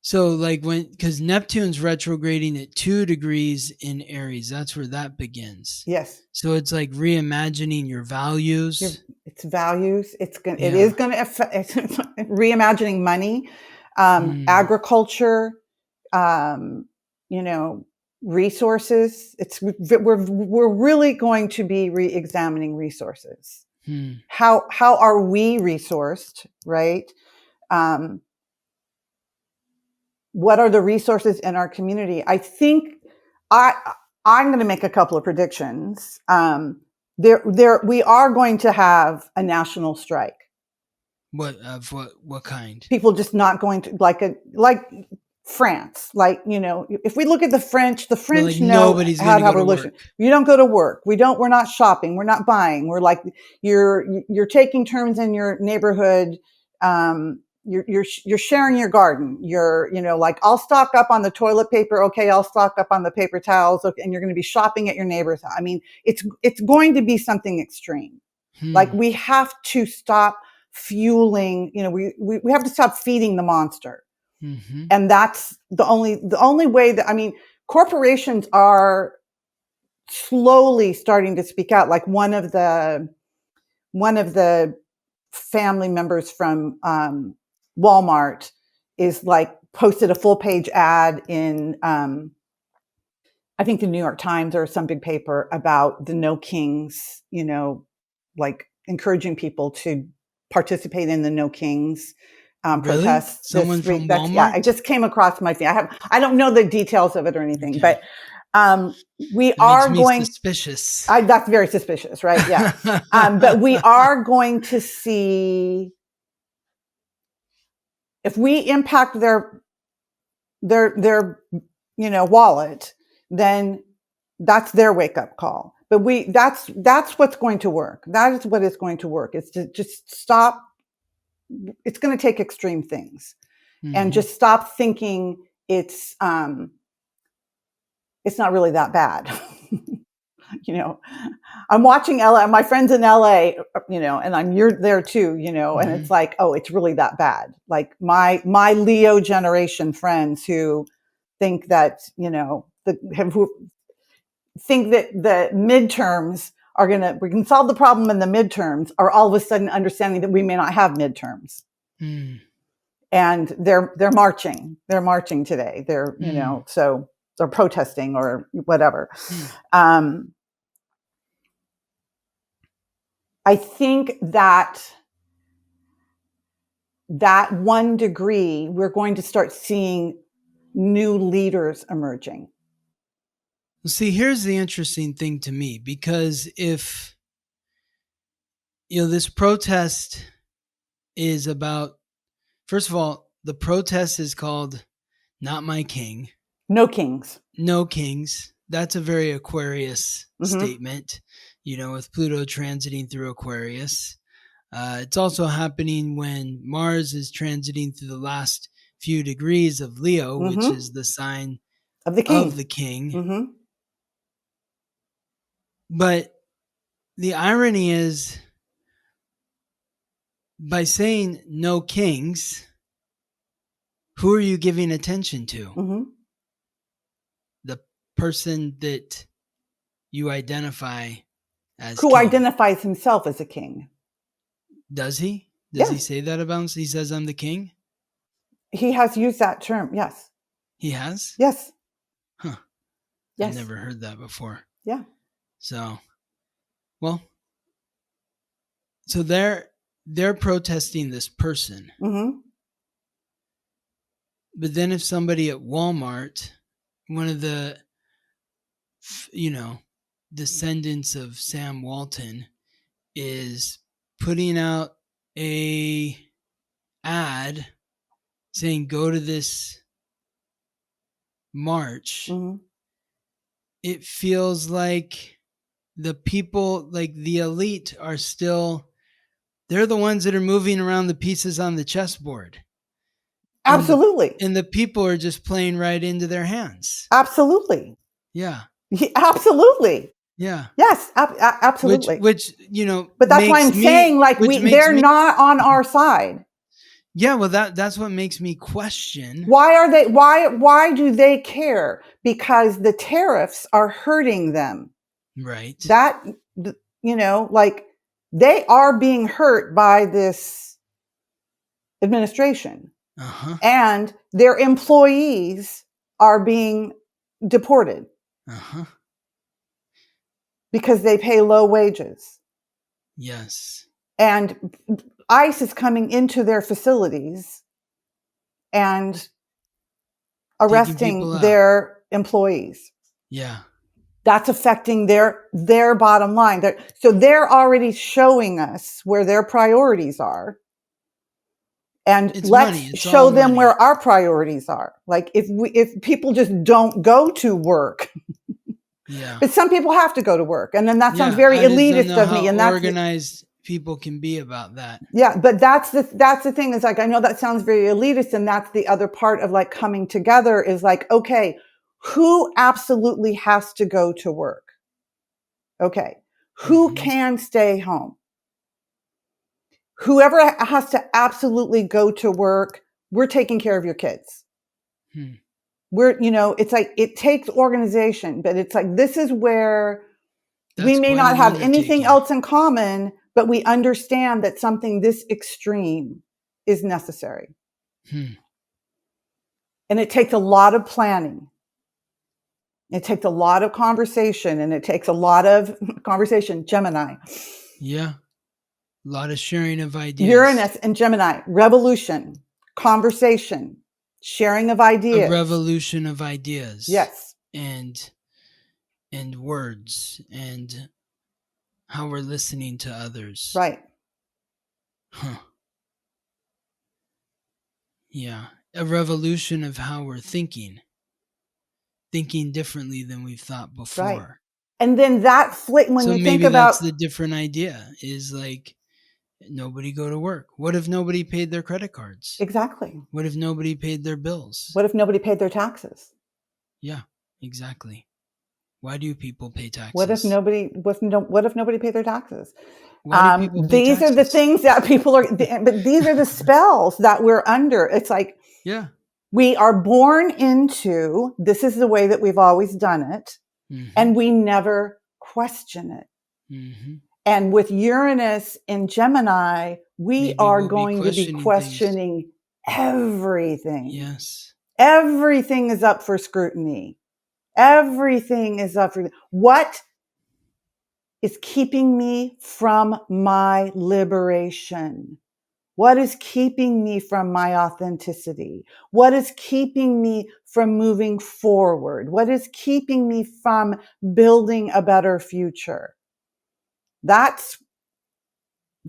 So because Neptune's retrograding at 2 degrees in Aries, that's where that begins. Yes. So it's like reimagining your values. It's values. It is going to affect reimagining money, agriculture, resources. We're really going to be re-examining resources. How are we resourced, right? What are the resources in our community? I think I'm going to make a couple of predictions. We are going to have a national strike. What kind? People just not going to like France. If we look at the French know how to have a revolution. You don't go to work. We're not shopping. We're not buying. We're like, you're taking turns in your neighborhood. You're sharing your garden. I'll stock up on the toilet paper. Okay. I'll stock up on the paper towels. Okay, and you're going to be shopping at your neighbor's. I mean, it's going to be something extreme. Like, we have to stop fueling, we have to stop feeding the monster. Mm-hmm. And that's the only way that, corporations are slowly starting to speak out. Like one of the family members from Walmart is posted a full page ad in I think the New York Times or some big paper about the No Kings, encouraging people to participate in the No Kings Really? protests Someone this week. from That's, Walmart? yeah, I just came across my feed. I don't know the details of it or anything, Okay. but we It are makes me going. suspicious. That's very suspicious, right? Yeah. But we are going to see if we impact their wallet, then that's their wake up call. But that's what's going to work. That is what is going to work. It's to just stop. It's going to take extreme things, and just stop thinking it's not really that bad. I'm watching LA, my friends in LA, and you're there too, and it's like, oh, it's really that bad. Like my Leo generation friends who think that, who think that the midterms we can solve the problem in the midterms, are all of a sudden understanding that we may not have midterms. And they're marching today. They're, so they're protesting or whatever. I think that 1 degree, we're going to start seeing new leaders emerging. See, here's the interesting thing to me, because if, this protest is about, first of all, the protest is called Not My King. No kings. No kings. That's a very Aquarius statement, with Pluto transiting through Aquarius. It's also happening when Mars is transiting through the last few degrees of Leo, which is the sign of the king. But the irony is, by saying no kings, who are you giving attention to? The person that you identify as who king. identifies himself as a king. Does he? Does he say that about him? He says, I'm the king? He has used that term, yes. He has? Yes. Huh. Yes. I've never heard that before. Yeah. So, well, so they're protesting this person. But then if somebody at Walmart, one of the, descendants of Sam Walton, is putting out a ad saying, go to this march, it feels like the people, like the elite, are still, they're the ones that are moving around the pieces on the chessboard. Absolutely. And the people are just playing right into their hands. Absolutely. Yeah. Absolutely. Yeah. Yes, absolutely. Which but that's why I'm saying, like, they're not on our side. Yeah, well, that's what makes me question. Why do they care? Because the tariffs are hurting them. Right. That, like, they are being hurt by this administration. And their employees are being deported. Because they pay low wages. Yes. And ICE is coming into their facilities and arresting their employees. Yeah. That's affecting their bottom line. So they're already showing us where their priorities are. And let's show them where our priorities are. Like if people just don't go to work. Yeah. But some people have to go to work. And then that sounds very elitist of me. And that's organized people can be about that. Yeah, but that's the thing. Is like, I know that sounds very elitist, and that's the other part of like coming together is like, okay, who absolutely has to go to work? Okay. Who can stay home? Whoever has to absolutely go to work, we're taking care of your kids. We're, it's like, it takes organization, but it's like, this is where we may not have anything else in common, but we understand that something this extreme is necessary. And it takes a lot of planning. It takes a lot of conversation, and it takes a lot of conversation. Gemini. Yeah. A lot of sharing of ideas. Uranus and Gemini. Revolution. conversation, sharing of A ideas. revolution of ideas. Yes. And words and how we're listening to others. Right. Huh. Yeah. A revolution of how we're thinking differently than we've thought before. Right. And then that when so you maybe think about that's the different idea is like nobody go to work. What if nobody paid their credit cards? Exactly. What if nobody paid their bills? What if nobody paid their taxes? Yeah, exactly. Why do people pay taxes? What if nobody paid their taxes? Why do people pay these taxes? are the things that people are, but these are the spells that we're under. It's like, yeah, we are born into, this is the way that we've always done it, and we never question it. And with Uranus in Gemini, we are going to be questioning everything. Yes. Everything is up for scrutiny. Everything is up for, what is keeping me from my liberation? What is keeping me from my authenticity? What is keeping me from moving forward? What is keeping me from building a better future? That's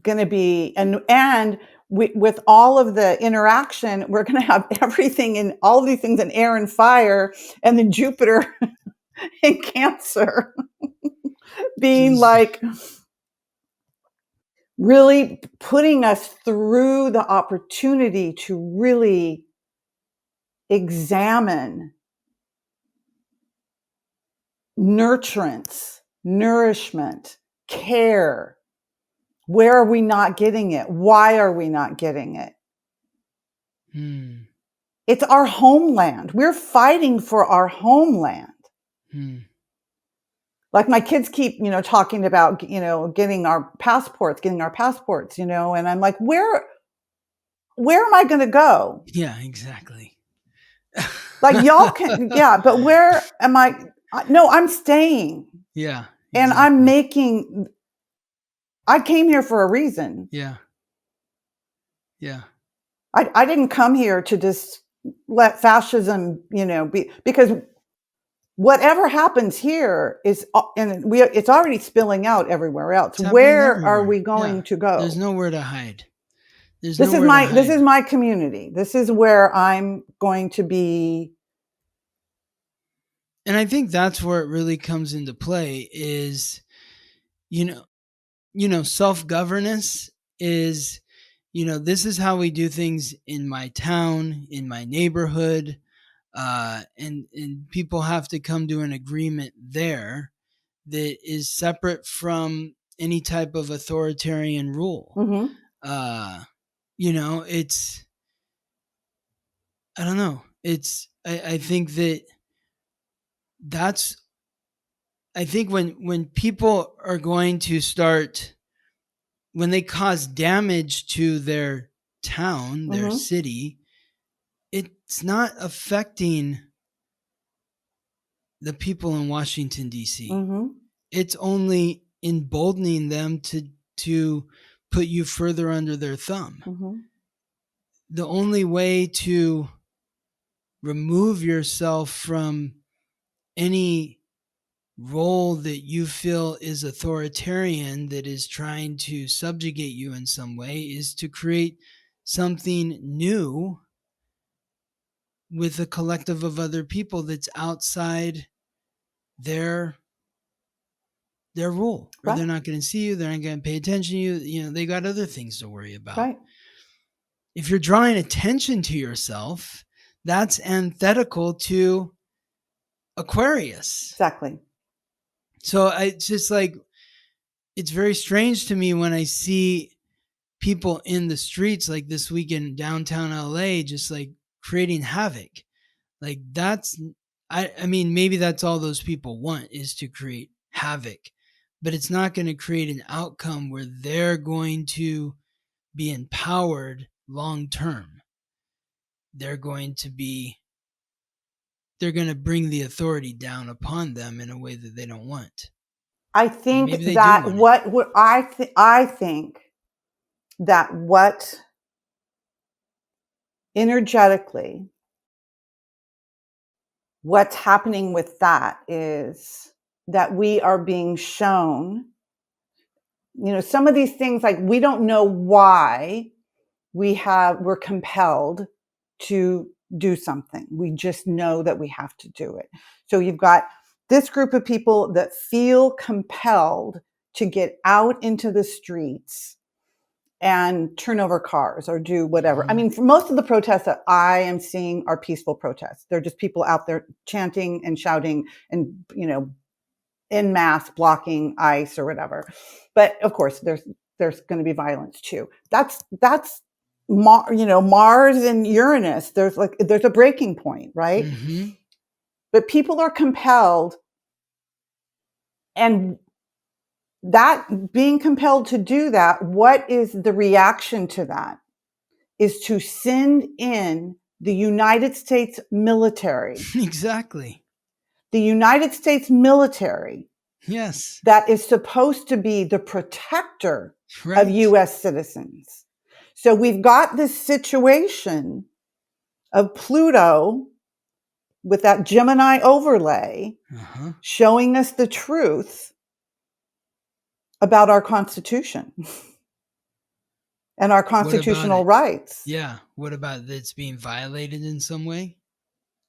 going to be, and with all of the interaction, we're going to have everything in all of these things in air and fire, and then Jupiter in Cancer being like really putting us through the opportunity to really examine nurturance, nourishment, care. Where are we not getting it? Why are we not getting it? It's our homeland. We're fighting for our homeland. Like my kids keep, talking about, getting our passports, and I'm like, where am I going to go? Yeah, exactly. Like y'all can, yeah, but where am I? No, I'm staying. Yeah. Exactly. And I came here for a reason. Yeah. Yeah. I didn't come here to just let fascism, be, because whatever happens here is, and it's already spilling out everywhere else. Where are we going to go? There's nowhere to hide. This is my community. This is where I'm going to be. And I think that's where it really comes into play is, self-governance is, this is how we do things in my town, in my neighborhood. And people have to come to an agreement there that is separate from any type of authoritarian rule. It's, I don't know. I think that's, I think when people are going to start, when they cause damage to their town, their city, it's not affecting the people in Washington, D.C. It's only emboldening them to put you further under their thumb. The only way to remove yourself from any role that you feel is authoritarian, that is trying to subjugate you in some way, is to create something new with a collective of other people that's outside their rule. Or they're not going to see you, they're not going to pay attention to you. They got other things to worry about. Right. If you're drawing attention to yourself, that's antithetical to Aquarius. Exactly. So it's just like, it's very strange to me when I see people in the streets like this week in downtown LA, just like creating havoc. Like that's, I mean, maybe that's all those people want, is to create havoc, but it's not going to create an outcome where they're going to be empowered long term. They're going to bring the authority down upon them in a way that they don't want. I think that I think that what energetically, what's happening with that is that we are being shown, some of these things, like, we don't know why we're compelled to do something. We just know that we have to do it. So you've got this group of people that feel compelled to get out into the streets and turn over cars or do whatever. I mean, for most of the protests that I am seeing are peaceful protests. They're just people out there chanting and shouting and, en masse blocking ICE or whatever. But of course, there's going to be violence too. That's Mars and Uranus. There's a breaking point, right? Mm-hmm. But people are compelled, and that being compelled to do that, what is the reaction to that? Is to send in the United States military. Exactly. The United States military. Yes. That is supposed to be the protector right. of U.S. citizens. So we've got this situation of Pluto with that Gemini overlay showing us the truth about our Constitution and our constitutional rights. Yeah. What about it's being violated in some way?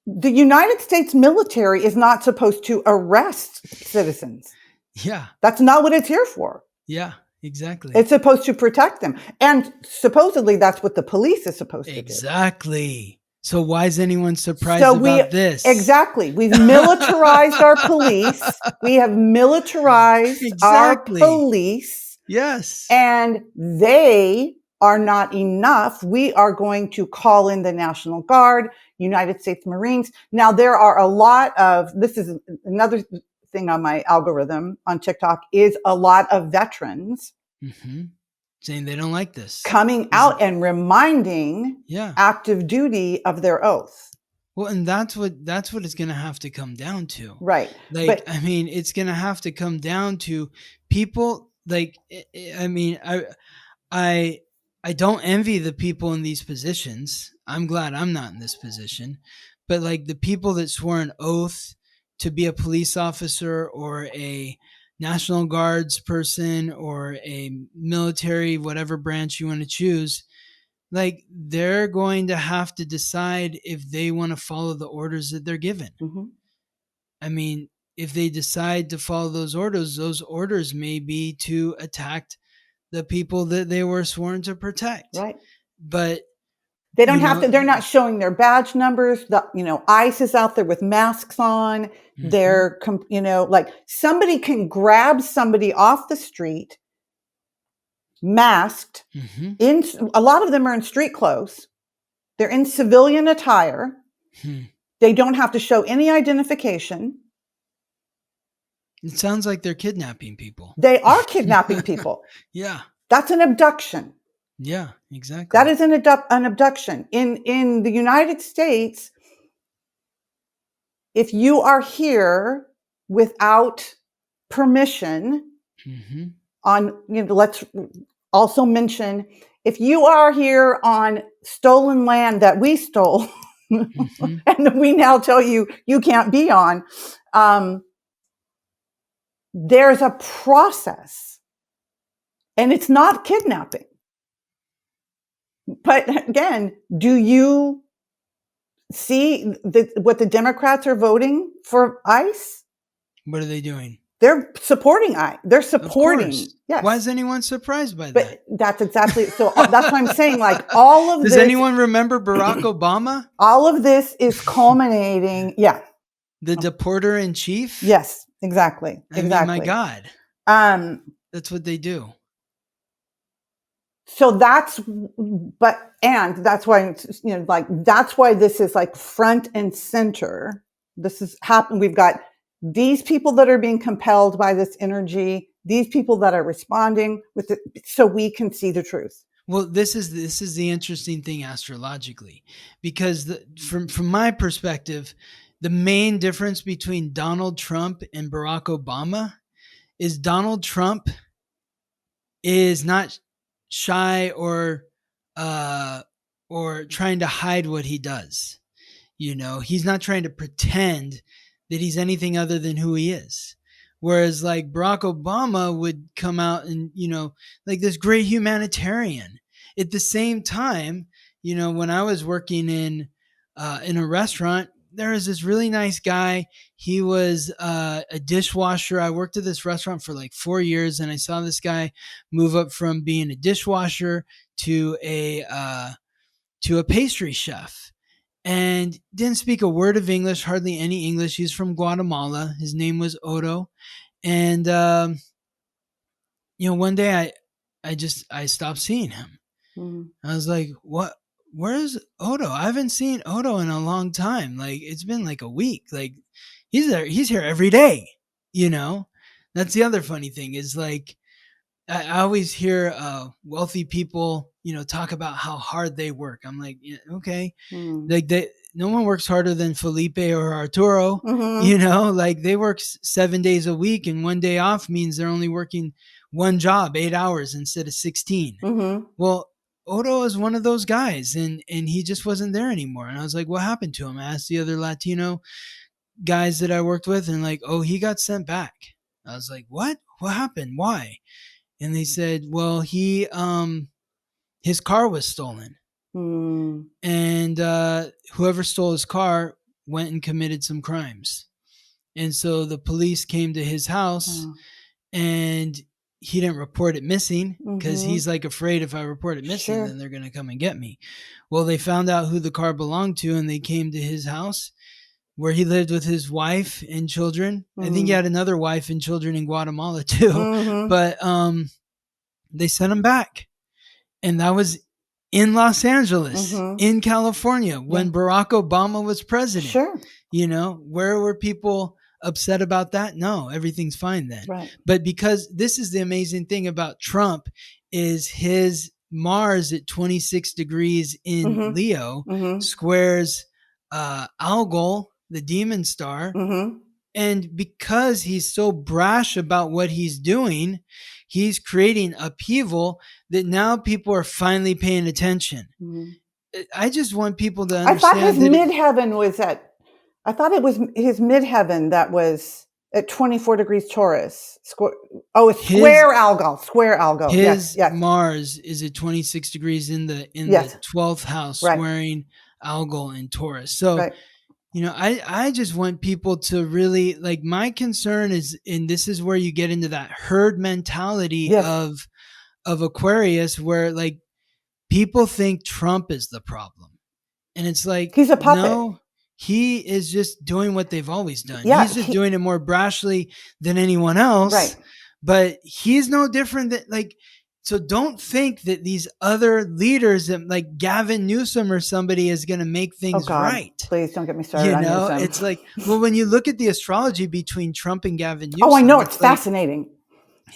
The United States military is not supposed to arrest citizens. Yeah. That's not what it's here for. Yeah, exactly. It's supposed to protect them. And supposedly that's what the police is supposed to do. Exactly. So why is anyone surprised about this? Exactly. We've militarized our police. We have militarized our police. Yes. And they are not enough. We are going to call in the National Guard, United States Marines. Now, there are a lot of, this is another thing on my algorithm on TikTok, is a lot of veterans saying they don't like this, coming out and reminding active duty of their oath. Well, and that's what it's going to have to come down to. Right. I mean, it's going to have to come down to people I don't envy the people in these positions. I'm glad I'm not in this position. But the people that swore an oath to be a police officer or a National Guards person or a military, whatever branch you want to choose, they're going to have to decide if they want to follow the orders that they're given. I mean, if they decide to follow those orders may be to attack the people that they were sworn to protect. Right. But they don't have to, they're not showing their badge numbers. ICE is out there with masks on. They're, somebody can grab somebody off the street, masked. A lot of them are in street clothes. They're in civilian attire. They don't have to show any identification. It sounds like they're kidnapping people. They are kidnapping people. Yeah. That's an abduction. Yeah, exactly. That is an abduction. In the United States, if you are here without permission, let's also mention, if you are here on stolen land that we stole, and we now tell you can't be on, there's a process, and it's not kidnapping. But again, do you see what the Democrats are voting for ICE? What are they doing? They're supporting ICE. They're supporting. Yes. Why is anyone surprised by that? But that's exactly, so that's what I'm saying. All of Does anyone remember Barack Obama? All of this is culminating. Yeah. The deporter in chief? Yes, exactly. I mean, my God. That's what they do. So that's why, that's why this is front and center. This has happened. We've got these people that are being compelled by this energy, these people that are responding with it, so we can see the truth. Well, this is the interesting thing astrologically, because from my perspective, the main difference between Donald Trump and Barack Obama is Donald Trump is not shy or or trying to hide what he does. He's not trying to pretend that he's anything other than who he is. Whereas like Barack Obama would come out and, like this great humanitarian. At the same time, when I was working in a restaurant, there was this really nice guy. He was a dishwasher. I worked at this restaurant for like 4 years, and I saw this guy move up from being a dishwasher to a pastry chef, and didn't speak a word of English, hardly any English. He's from Guatemala. His name was Odo. And, one day I stopped seeing him. Mm. I was like, what? Where's Odo? I haven't seen Odo in a long time. Like, it's been like a week. Like, he's there. He's here every day. That's the other funny thing is like, I always hear wealthy people, talk about how hard they work. I'm like, yeah, okay. Like no one works harder than Felipe or Arturo, like they work 7 days a week, and 1 day off means they're only working one job, 8 hours instead of 16. Well, Odo is one of those guys, and he just wasn't there anymore. And I was like, what happened to him? I asked the other Latino guys that I worked with, and like, oh, he got sent back. I was like, what happened? Why? And they said, well, his car was stolen. And whoever stole his car went and committed some crimes. And so the police came to his house, and he didn't report it missing because he's like afraid if I report it missing, then they're going to come and get me. Well, they found out who the car belonged to, and they came to his house where he lived with his wife and children. I think he had another wife and children in Guatemala too. But they sent him back. And that was in Los Angeles, in California, when Barack Obama was president. Where were people upset about that? No, everything's fine then. Right. But because this is the amazing thing about Trump is his Mars at 26 degrees in Leo squares Algol, the demon star. And because he's so brash about what he's doing, he's creating upheaval that now people are finally paying attention. I just want people to understand. I thought his midheaven was I thought it was his midheaven that was at 24 degrees Taurus. Square Algol. His Mars is at 26 degrees in the 12th house, squaring Algol in Taurus. So, I just want people to really, like, my concern is, and this is where you get into that herd mentality of Aquarius, where like people think Trump is the problem. And it's like, he's a puppet. No, he is just doing what they've always done. He's just doing it more brashly than anyone else. Right. But he's no different than so don't think that these other leaders like Gavin Newsom or somebody is going to make things right. Please don't get me started on Newsom. It's like, well, when you look at the astrology between Trump and Gavin Newsom. Oh, I know. It's fascinating.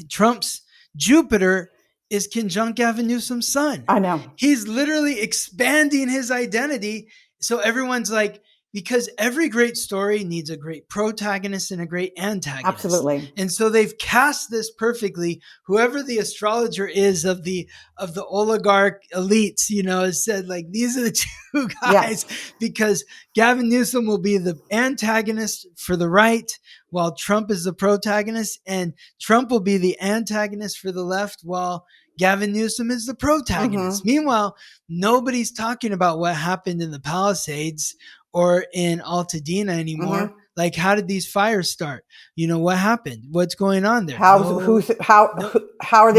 Trump's Jupiter is conjunct Gavin Newsom's sun. I know. He's literally expanding his identity. So everyone's like, because every great story needs a great protagonist and a great antagonist. Absolutely. And so they've cast this perfectly. Whoever the astrologer is of the oligarch elites, has said like, these are the two guys, because Gavin Newsom will be the antagonist for the right, while Trump is the protagonist, and Trump will be the antagonist for the left, while Gavin Newsom is the protagonist. Meanwhile, nobody's talking about what happened in the Palisades or in Altadena anymore. Like, how did these fires start? What happened? What's going on there? How are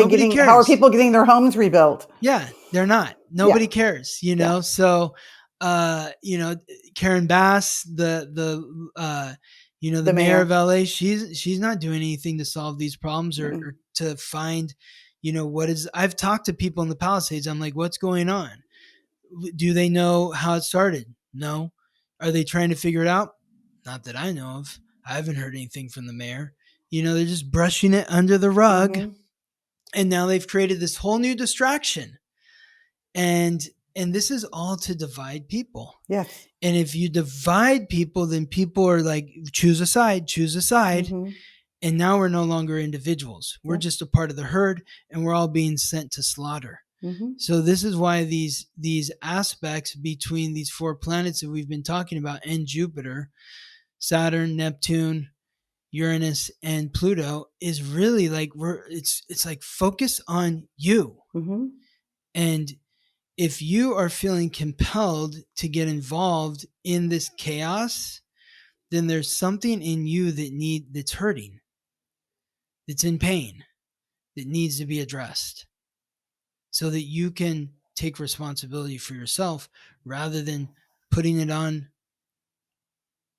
people getting their homes rebuilt? Yeah, they're not. Nobody cares, So, Karen Bass, the mayor of LA, she's not doing anything to solve these problems or to find, I've talked to people in the Palisades. I'm like, what's going on? Do they know how it started? No. Are they trying to figure it out? Not that I know of. I haven't heard anything from the mayor. They're just brushing it under the rug. And now they've created this whole new distraction. And this is all to divide people. Yes. And if you divide people, then people are like, choose a side. And now we're no longer individuals. We're just a part of the herd, and we're all being sent to slaughter. So this is why these aspects between these 4 planets that we've been talking about and Jupiter, Saturn, Neptune, Uranus, and Pluto is really like it's like focus on you. And if you are feeling compelled to get involved in this chaos, then there's something in you that's hurting, that's in pain, that needs to be addressed, so that you can take responsibility for yourself rather than putting it on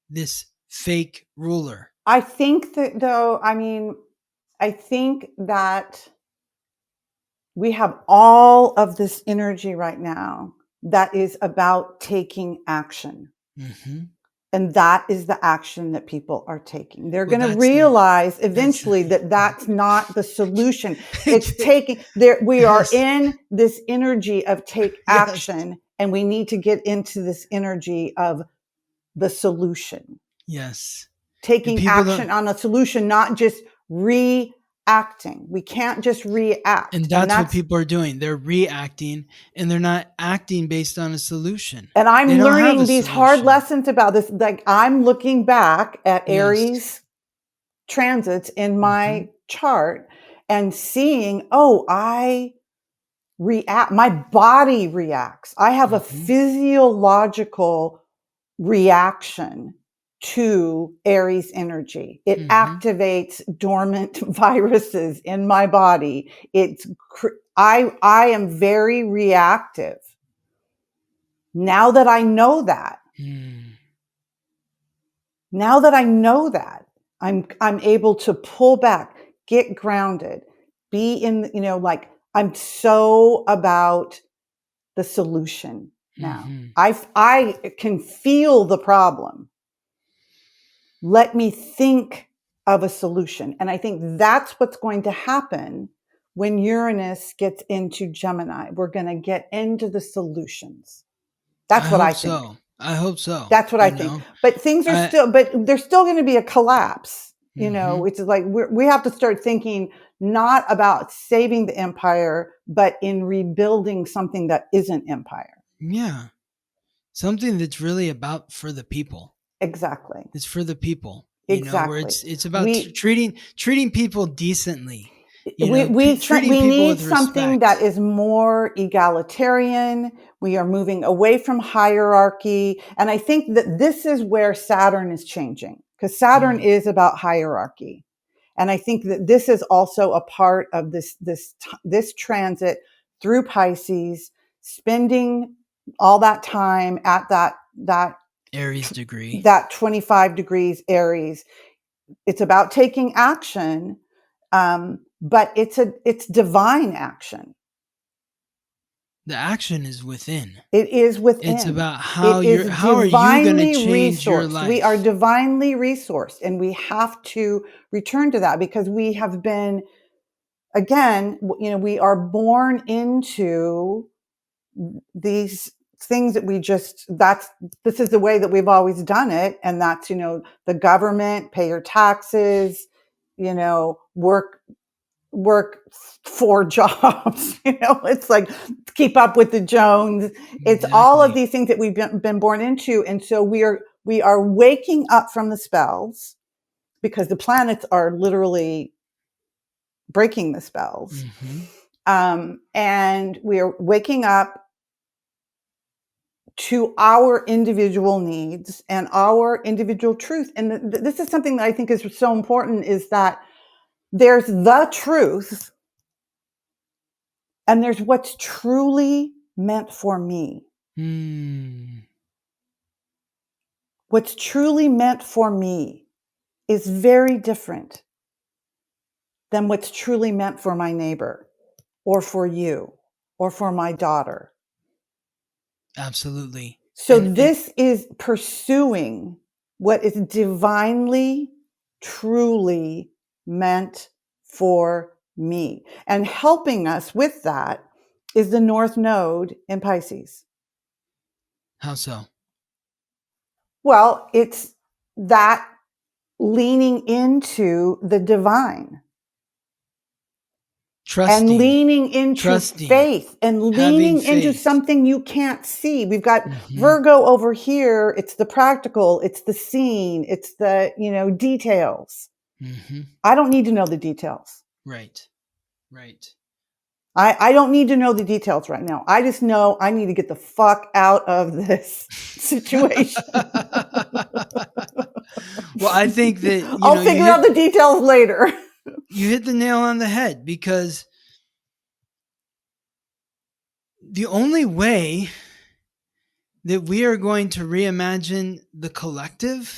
this fake ruler. I think that, though, I think that we have all of this energy right now that is about taking action. And that is the action that people are taking. They're going to realize eventually that that's not the solution. It's taking there. We are in this energy of take action, and we need to get into this energy of the solution. Yes. Taking action on a solution, not just reacting. We can't just react. And that's what people are doing. They're reacting, and they're not acting based on a solution. And I'm learning these hard lessons about this. Like, I'm looking back at Aries transits in my chart and seeing, I react. My body reacts. I have a physiological reaction to Aries energy. It activates dormant viruses in my body. I am very reactive. Now that I know that, I'm able to pull back, get grounded, be in, I'm so about the solution now. I can feel the problem. Let me think of a solution. And I think that's what's going to happen when Uranus gets into Gemini. We're going to get into the solutions. That's what I think. I hope so. That's what I think. But things are but there's still going to be a collapse. It's like we have to start thinking not about saving the empire, but in rebuilding something that isn't empire. Yeah. Something that's really about for the people. Exactly. It's for the people. Exactly. Where it's about treating people decently. We need something that is more egalitarian. We are moving away from hierarchy. And I think that this is where Saturn is changing, because Saturn is about hierarchy. And I think that this is also a part of this transit through Pisces, spending all that time at that Aries degree, that 25 degrees Aries. It's about taking action. But it's divine action. The action is within. It is within. It's about how are you going to change your life? We are divinely resourced, and we have to return to that, because we have been, again, we are born into these things that this is the way that we've always done it. And that's, the government, pay your taxes, work 4 jobs, it's like keep up with the Jones. It's all of these things that we've been born into. And so we are waking up from the spells, because the planets are literally breaking the spells. And we are waking up to our individual needs and our individual truth. And this is something that I think is so important, is that there's the truth, and there's what's truly meant for me. What's truly meant for me is very different than what's truly meant for my neighbor, or for you, or for my daughter. Absolutely. So this is pursuing what is divinely, truly meant for me. And helping us with that is the North Node in Pisces. How so? Well, it's that leaning into the divine. Trusting, and leaning into trusting, faith and leaning into something you can't see. We've got Virgo over here. It's the practical. It's the scene. It's the, details. I don't need to know the details. Right. I don't need to know the details right now. I just know I need to get the fuck out of this situation. Well, I think that, I'll figure out the details later. You hit the nail on the head, because the only way that we are going to reimagine the collective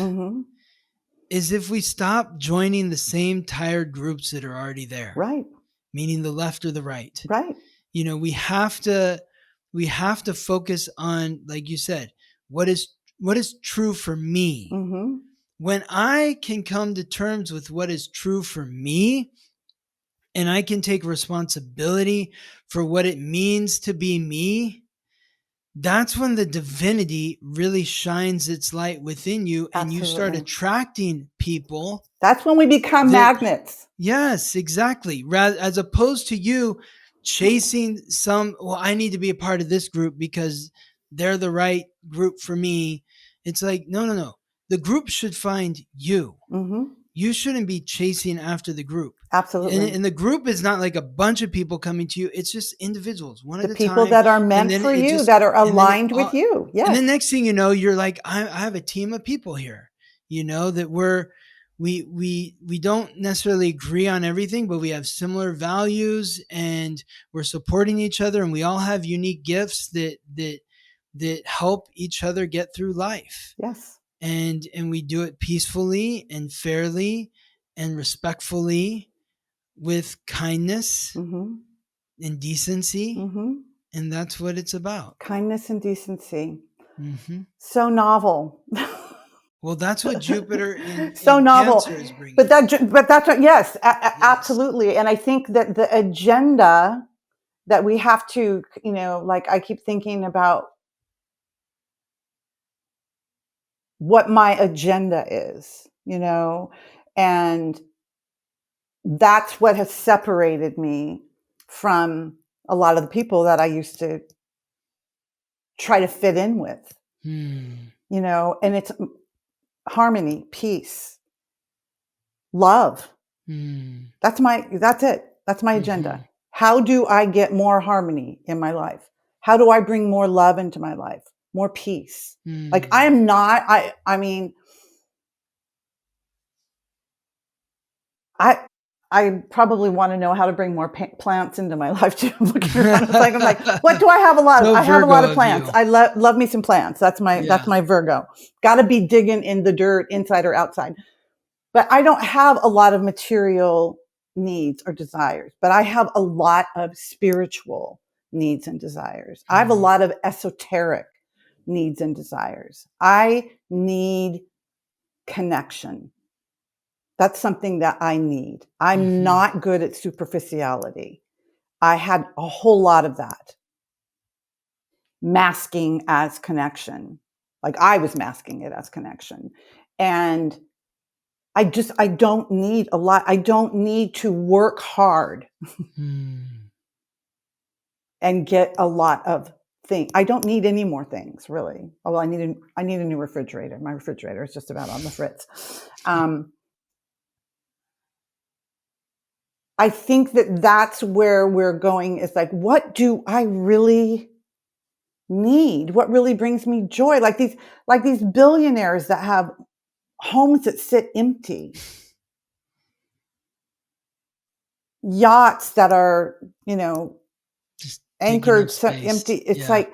is if we stop joining the same tired groups that are already there. Right. Meaning the left or the right. Right. We have to focus on, like you said, what is true for me. When I can come to terms with what is true for me, and I can take responsibility for what it means to be me, that's when the divinity really shines its light within you. Absolutely. And you start attracting people. That's when we become magnets. Yes, exactly. As opposed to you chasing I need to be a part of this group because they're the right group for me. It's like, no. The group should find you. You shouldn't be chasing after the group. Absolutely. And the group is not like a bunch of people coming to you. It's just individuals, one at a time. The people that are meant for you, that are aligned with you. Yes. And the next thing you know, you're like, I have a team of people here, that we don't necessarily agree on everything, but we have similar values and we're supporting each other, and we all have unique gifts that help each other get through life. Yes. And we do it peacefully and fairly and respectfully, with kindness and decency. And that's what it's about. Kindness and decency. So novel. Well, that's what Jupiter in novel. Cancer is bringing. But that's what, yes, absolutely. And I think that the agenda that we have to, like I keep thinking about what my agenda is, and that's what has separated me from a lot of the people that I used to try to fit in with, and it's harmony, peace, love. That's it. That's my agenda. How do I get more harmony in my life? How do I bring more love into my life? More peace. Like I am not, I mean, I probably want to know how to bring more plants into my life too. I'm looking around, I'm like, what do I have a lot of? I have a lot of plants. I love me some plants. That's my Virgo. Got to be digging in the dirt, inside or outside. But I don't have a lot of material needs or desires, but I have a lot of spiritual needs and desires. I have a lot of esoteric needs and desires. I need connection. That's something that I need. I'm not good at superficiality. I had a whole lot of that. Masking as connection. Like I was masking it as connection. And I don't need a lot. I don't need to work hard and get a lot of things. I don't need any more things, really. Although I need a new refrigerator. My refrigerator is just about on the fritz. I think that's where we're going, is like, what do I really need? What really brings me joy? Like these billionaires that have homes that sit empty. Yachts that are, just anchored, empty. It's like,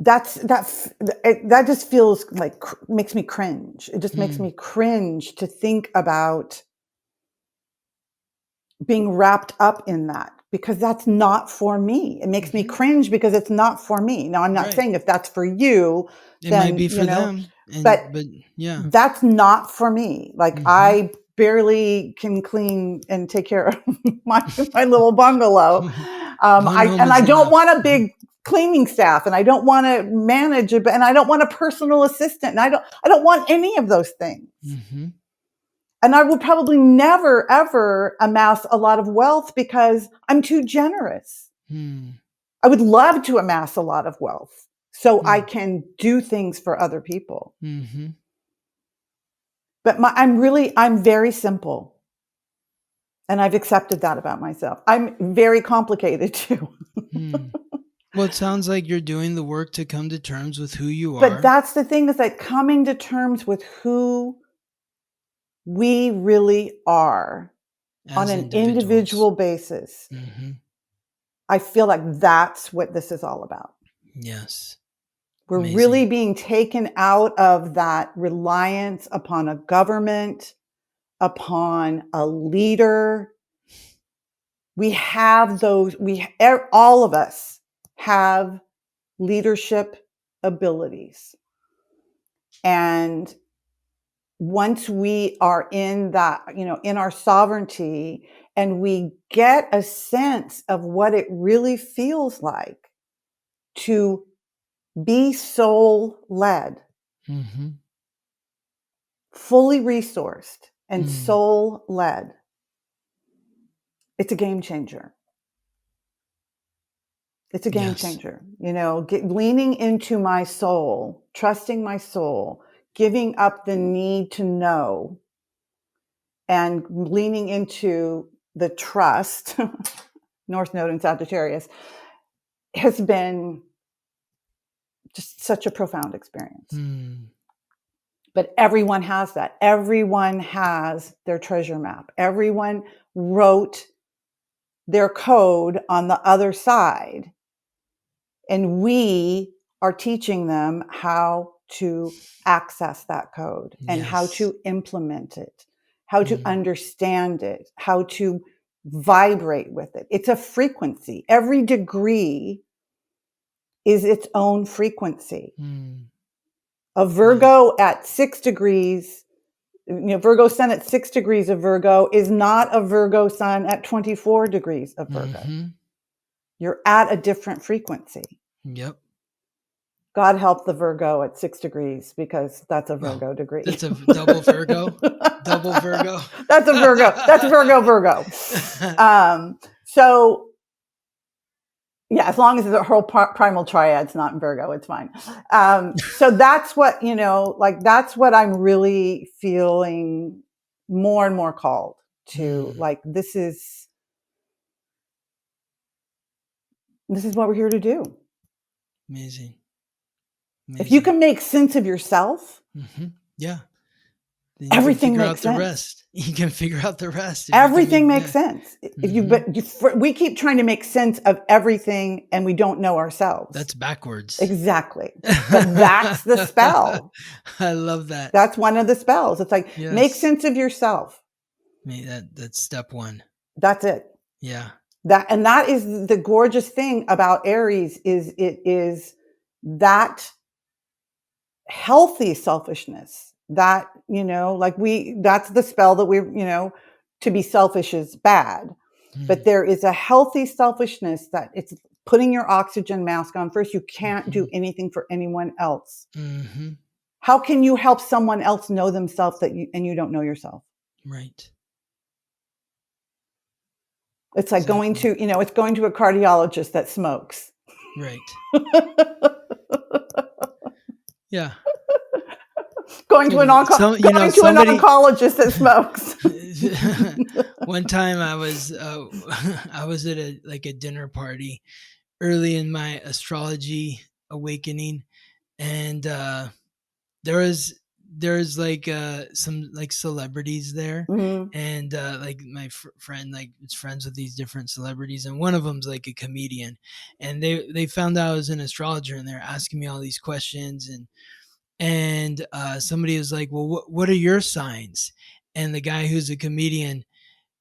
that just feels like, makes me cringe. It just makes me cringe to think about being wrapped up in that, because that's not for me. It makes me cringe because it's not for me. Now, I'm not saying if that's for you, it might be for them. But yeah, that's not for me. Like I barely can clean and take care of my little bungalow. I don't want a big cleaning staff, and I don't want to manage it, and I don't want a personal assistant, and I don't want any of those things. And I will probably never, ever amass a lot of wealth because I'm too generous. I would love to amass a lot of wealth so I can do things for other people. Mm-hmm. But I'm very simple. And I've accepted that about myself. I'm very complicated too. Well, it sounds like you're doing the work to come to terms with who you are. But that's the thing, is that coming to terms with who we really are on an individual basis. Mm-hmm. I feel like that's what this is all about. Yes. We're really being taken out of that reliance upon a government, upon a leader. We have those, all of us have leadership abilities. And once we are in that, in our sovereignty, and we get a sense of what it really feels like to be soul led, fully resourced and soul led, it's a game changer. It's a game changer. Leaning into my soul, trusting my soul, giving up the need to know, and leaning into the trust, North Node in Sagittarius, has been just such a profound experience. But everyone has that. Everyone has their treasure map. Everyone wrote their code on the other side. And we are teaching them how to access that code and how to implement it, how to understand it, how to vibrate with it. It's a frequency. Every degree is its own frequency. A Virgo at 6 degrees, Virgo sun at 6 degrees of Virgo is not a Virgo sun at 24 degrees of Virgo. You're at a different frequency. Yep. God help the Virgo at 6 degrees, because that's a Virgo degree. That's a double Virgo. Double Virgo. That's a Virgo. That's Virgo. So, yeah, as long as the whole primal triad's not in Virgo, it's fine. So that's what, that's what I'm really feeling more and more called to. Like, this is what we're here to do. Amazing. If you can make sense of yourself, yeah, then everything makes sense. You can figure out the rest. Everything makes sense. We keep trying to make sense of everything, and we don't know ourselves. That's backwards. Exactly. But that's the spell. I love that. That's one of the spells. It's like, make sense of yourself. That's step one. That's it. Yeah. That is the gorgeous thing about Aries, is it is that healthy selfishness, that, that's the spell that to be selfish is bad. But there is a healthy selfishness that it's putting your oxygen mask on first. You can't do anything for anyone else. How can you help someone else know themselves and you don't know yourself? Right. It's like going to a cardiologist that smokes. Right. Yeah. Going to an oncologist that smokes. One time I was at a dinner party early in my astrology awakening, and there was some celebrities there, and my friend is friends with these different celebrities, and one of them's like a comedian, and they found out I was an astrologer, and they're asking me all these questions, and somebody was like, well, what are your signs? And the guy who's a comedian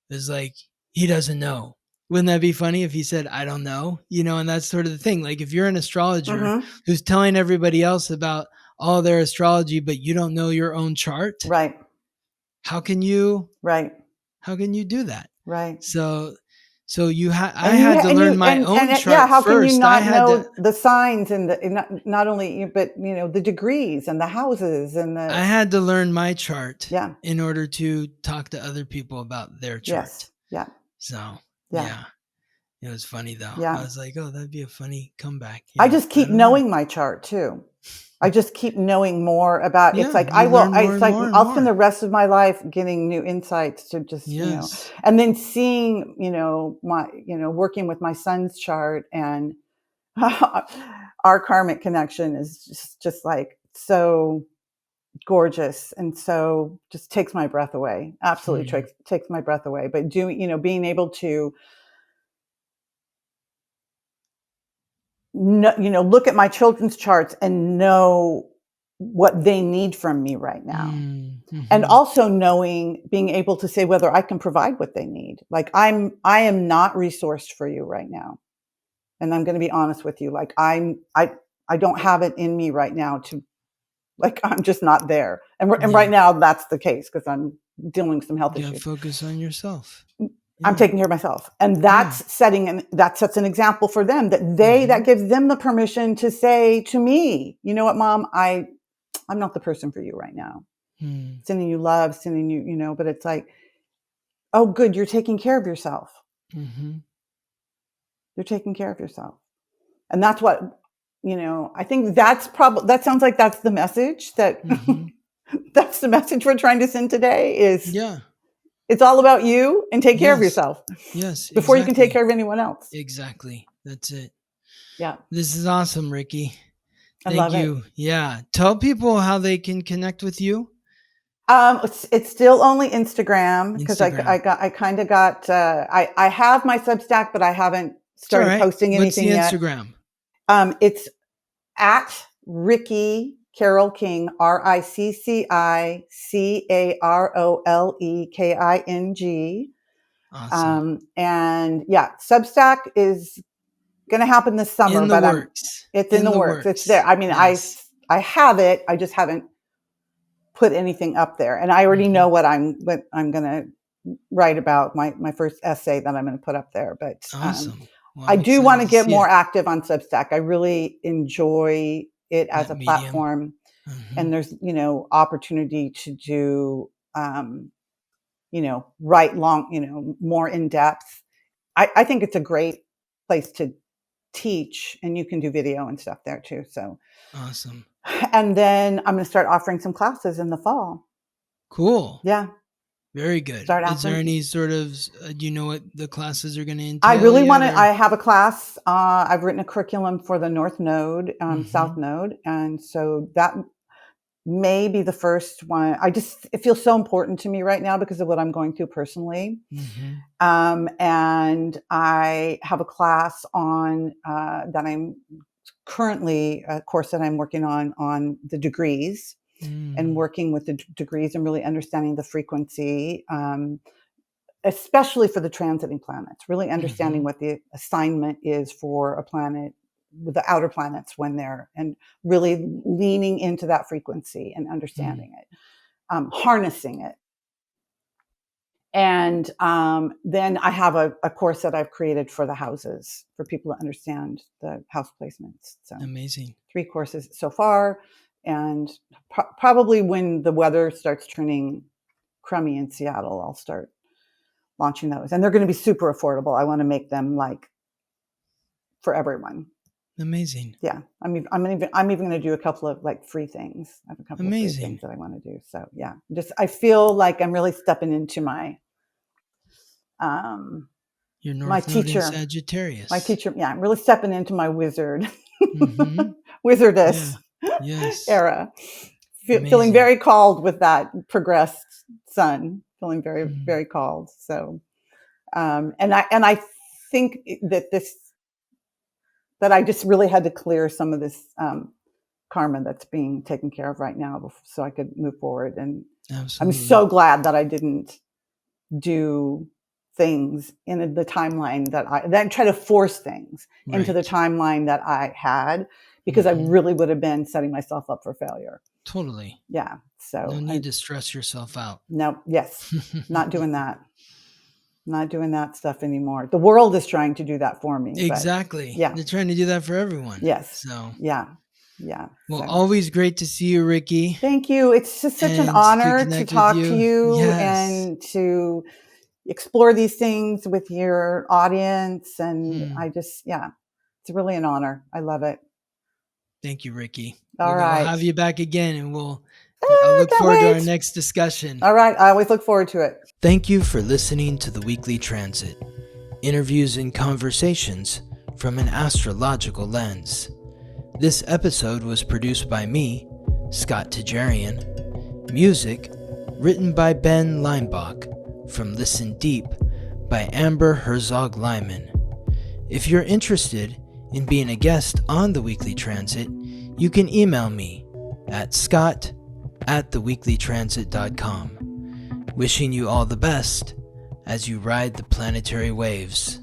was like, he doesn't know. Wouldn't that be funny if he said, I don't know? And that's sort of the thing. Like, if you're an astrologer who's telling everybody else about all their astrology, but you don't know your own chart, right? How can you do that? Right. So So I had to learn my own chart how can you first. not know the signs and not only, but the degrees and the houses and I had to learn my chart yeah. in order to talk to other people about their chart. Yes. Yeah. So Yeah. It was funny though. Yeah. I was like, oh, that'd be a funny comeback. I just keep knowing my chart too. I just keep knowing more about. It's like I'll spend the rest of my life getting new insights to just and then seeing my working with my son's chart, and our karmic connection is just like so gorgeous, and so just takes my breath away. Absolutely takes my breath away. But being able to look at my children's charts and know what they need from me right now. Mm-hmm. And also being able to say whether I can provide what they need. Like I am not resourced for you right now. And I'm going to be honest with you. Like I don't have it in me right now to, like, I'm just not there. And right now that's the case because I'm dealing with some health issues. Focus on yourself. I'm taking care of myself. And that's that sets an example for them that gives them the permission to say to me, you know what, Mom, I'm not the person for you right now. Sending you love, sending you, but it's like, oh, good. You're taking care of yourself. Mm-hmm. You're taking care of yourself. And that's what, I think that sounds like that's the message that that's the message we're trying to send today is it's all about you and take care of yourself. Yes. Before you can take care of anyone else. Exactly. That's it. Yeah. This is awesome, Ricci. Thank you. Yeah. Tell people how they can connect with you. It's still only Instagram because I have my Substack, but I haven't started posting anything yet. What's the Instagram? It's at Ricci Carol King, RICCI CAROLEKING. Awesome. And Substack is going to happen this summer, it's in the works. It's there. I mean, yes. I have it. I just haven't put anything up there, and I already know what I'm going to write about, my first essay that I'm going to put up there. But awesome. Well, I do want to get more active on Substack. I really enjoy it as a platform, and there's opportunity to do write long, more in depth. I think it's a great place to teach, and you can do video and stuff there too. So awesome. And then I'm going to start offering some classes in the fall. Cool. Yeah. Very good. Is there any sort of, do you know what the classes are going to entail? I really want to, I have a class. I've written a curriculum for the North Node, South Node. And so that may be the first one. It feels so important to me right now because of what I'm going through personally. And I have a class on, that I'm currently, a course that I'm working on the degrees. And working with the degrees and really understanding the frequency, especially for the transiting planets, really understanding what the assignment is for a planet with the outer planets when they're, and really leaning into that frequency and understanding it, harnessing it. And then I have a course that I've created for the houses for people to understand the house placements. So amazing. 3 courses so far. And probably when the weather starts turning crummy in Seattle, I'll start launching those. And they're going to be super affordable. I want to make them like for everyone. Amazing. Yeah. I'm even going to do a couple of like free things. I have a couple of free things that I want to do. So yeah, I feel like I'm really stepping into my, your North my Node teacher, Sagittarius. My teacher. Yeah. I'm really stepping into my wizardess. Era. Feeling very called with that progressed sun, feeling very, very called. So, and I think that I just really had to clear some of this karma that's being taken care of right now so I could move forward. And I'm so glad that I didn't do things in the timeline that try to force things into the timeline that I had, because I really would have been setting myself up for failure. Totally. Yeah. So no need to stress yourself out. No. Yes. Not doing that. not doing that stuff anymore. The world is trying to do that for me. Exactly. But yeah. They're trying to do that for everyone. Yes. So yeah. Yeah. Well, So. always great to see you, Ricky. Thank you. It's just such an And to honor to connect talk with to you. you Yes. and to explore these things with your audience. And I just, yeah, it's really an honor. I love it. Thank you, Ricky. All We'll right. have you back again, and I'll look can't forward to our wait. next discussion. All right. I always look forward to it. Thank you for listening to the Weekly Transit, interviews and conversations from an astrological lens. This episode was produced by me, Scott Tajarian. Music written by Ben Leinbach from Listen Deep by Amber Herzog-Lyman. If you're interested in being a guest on the Weekly Transit, you can email me at scott@theweeklytransit.com. Wishing you all the best as you ride the planetary waves.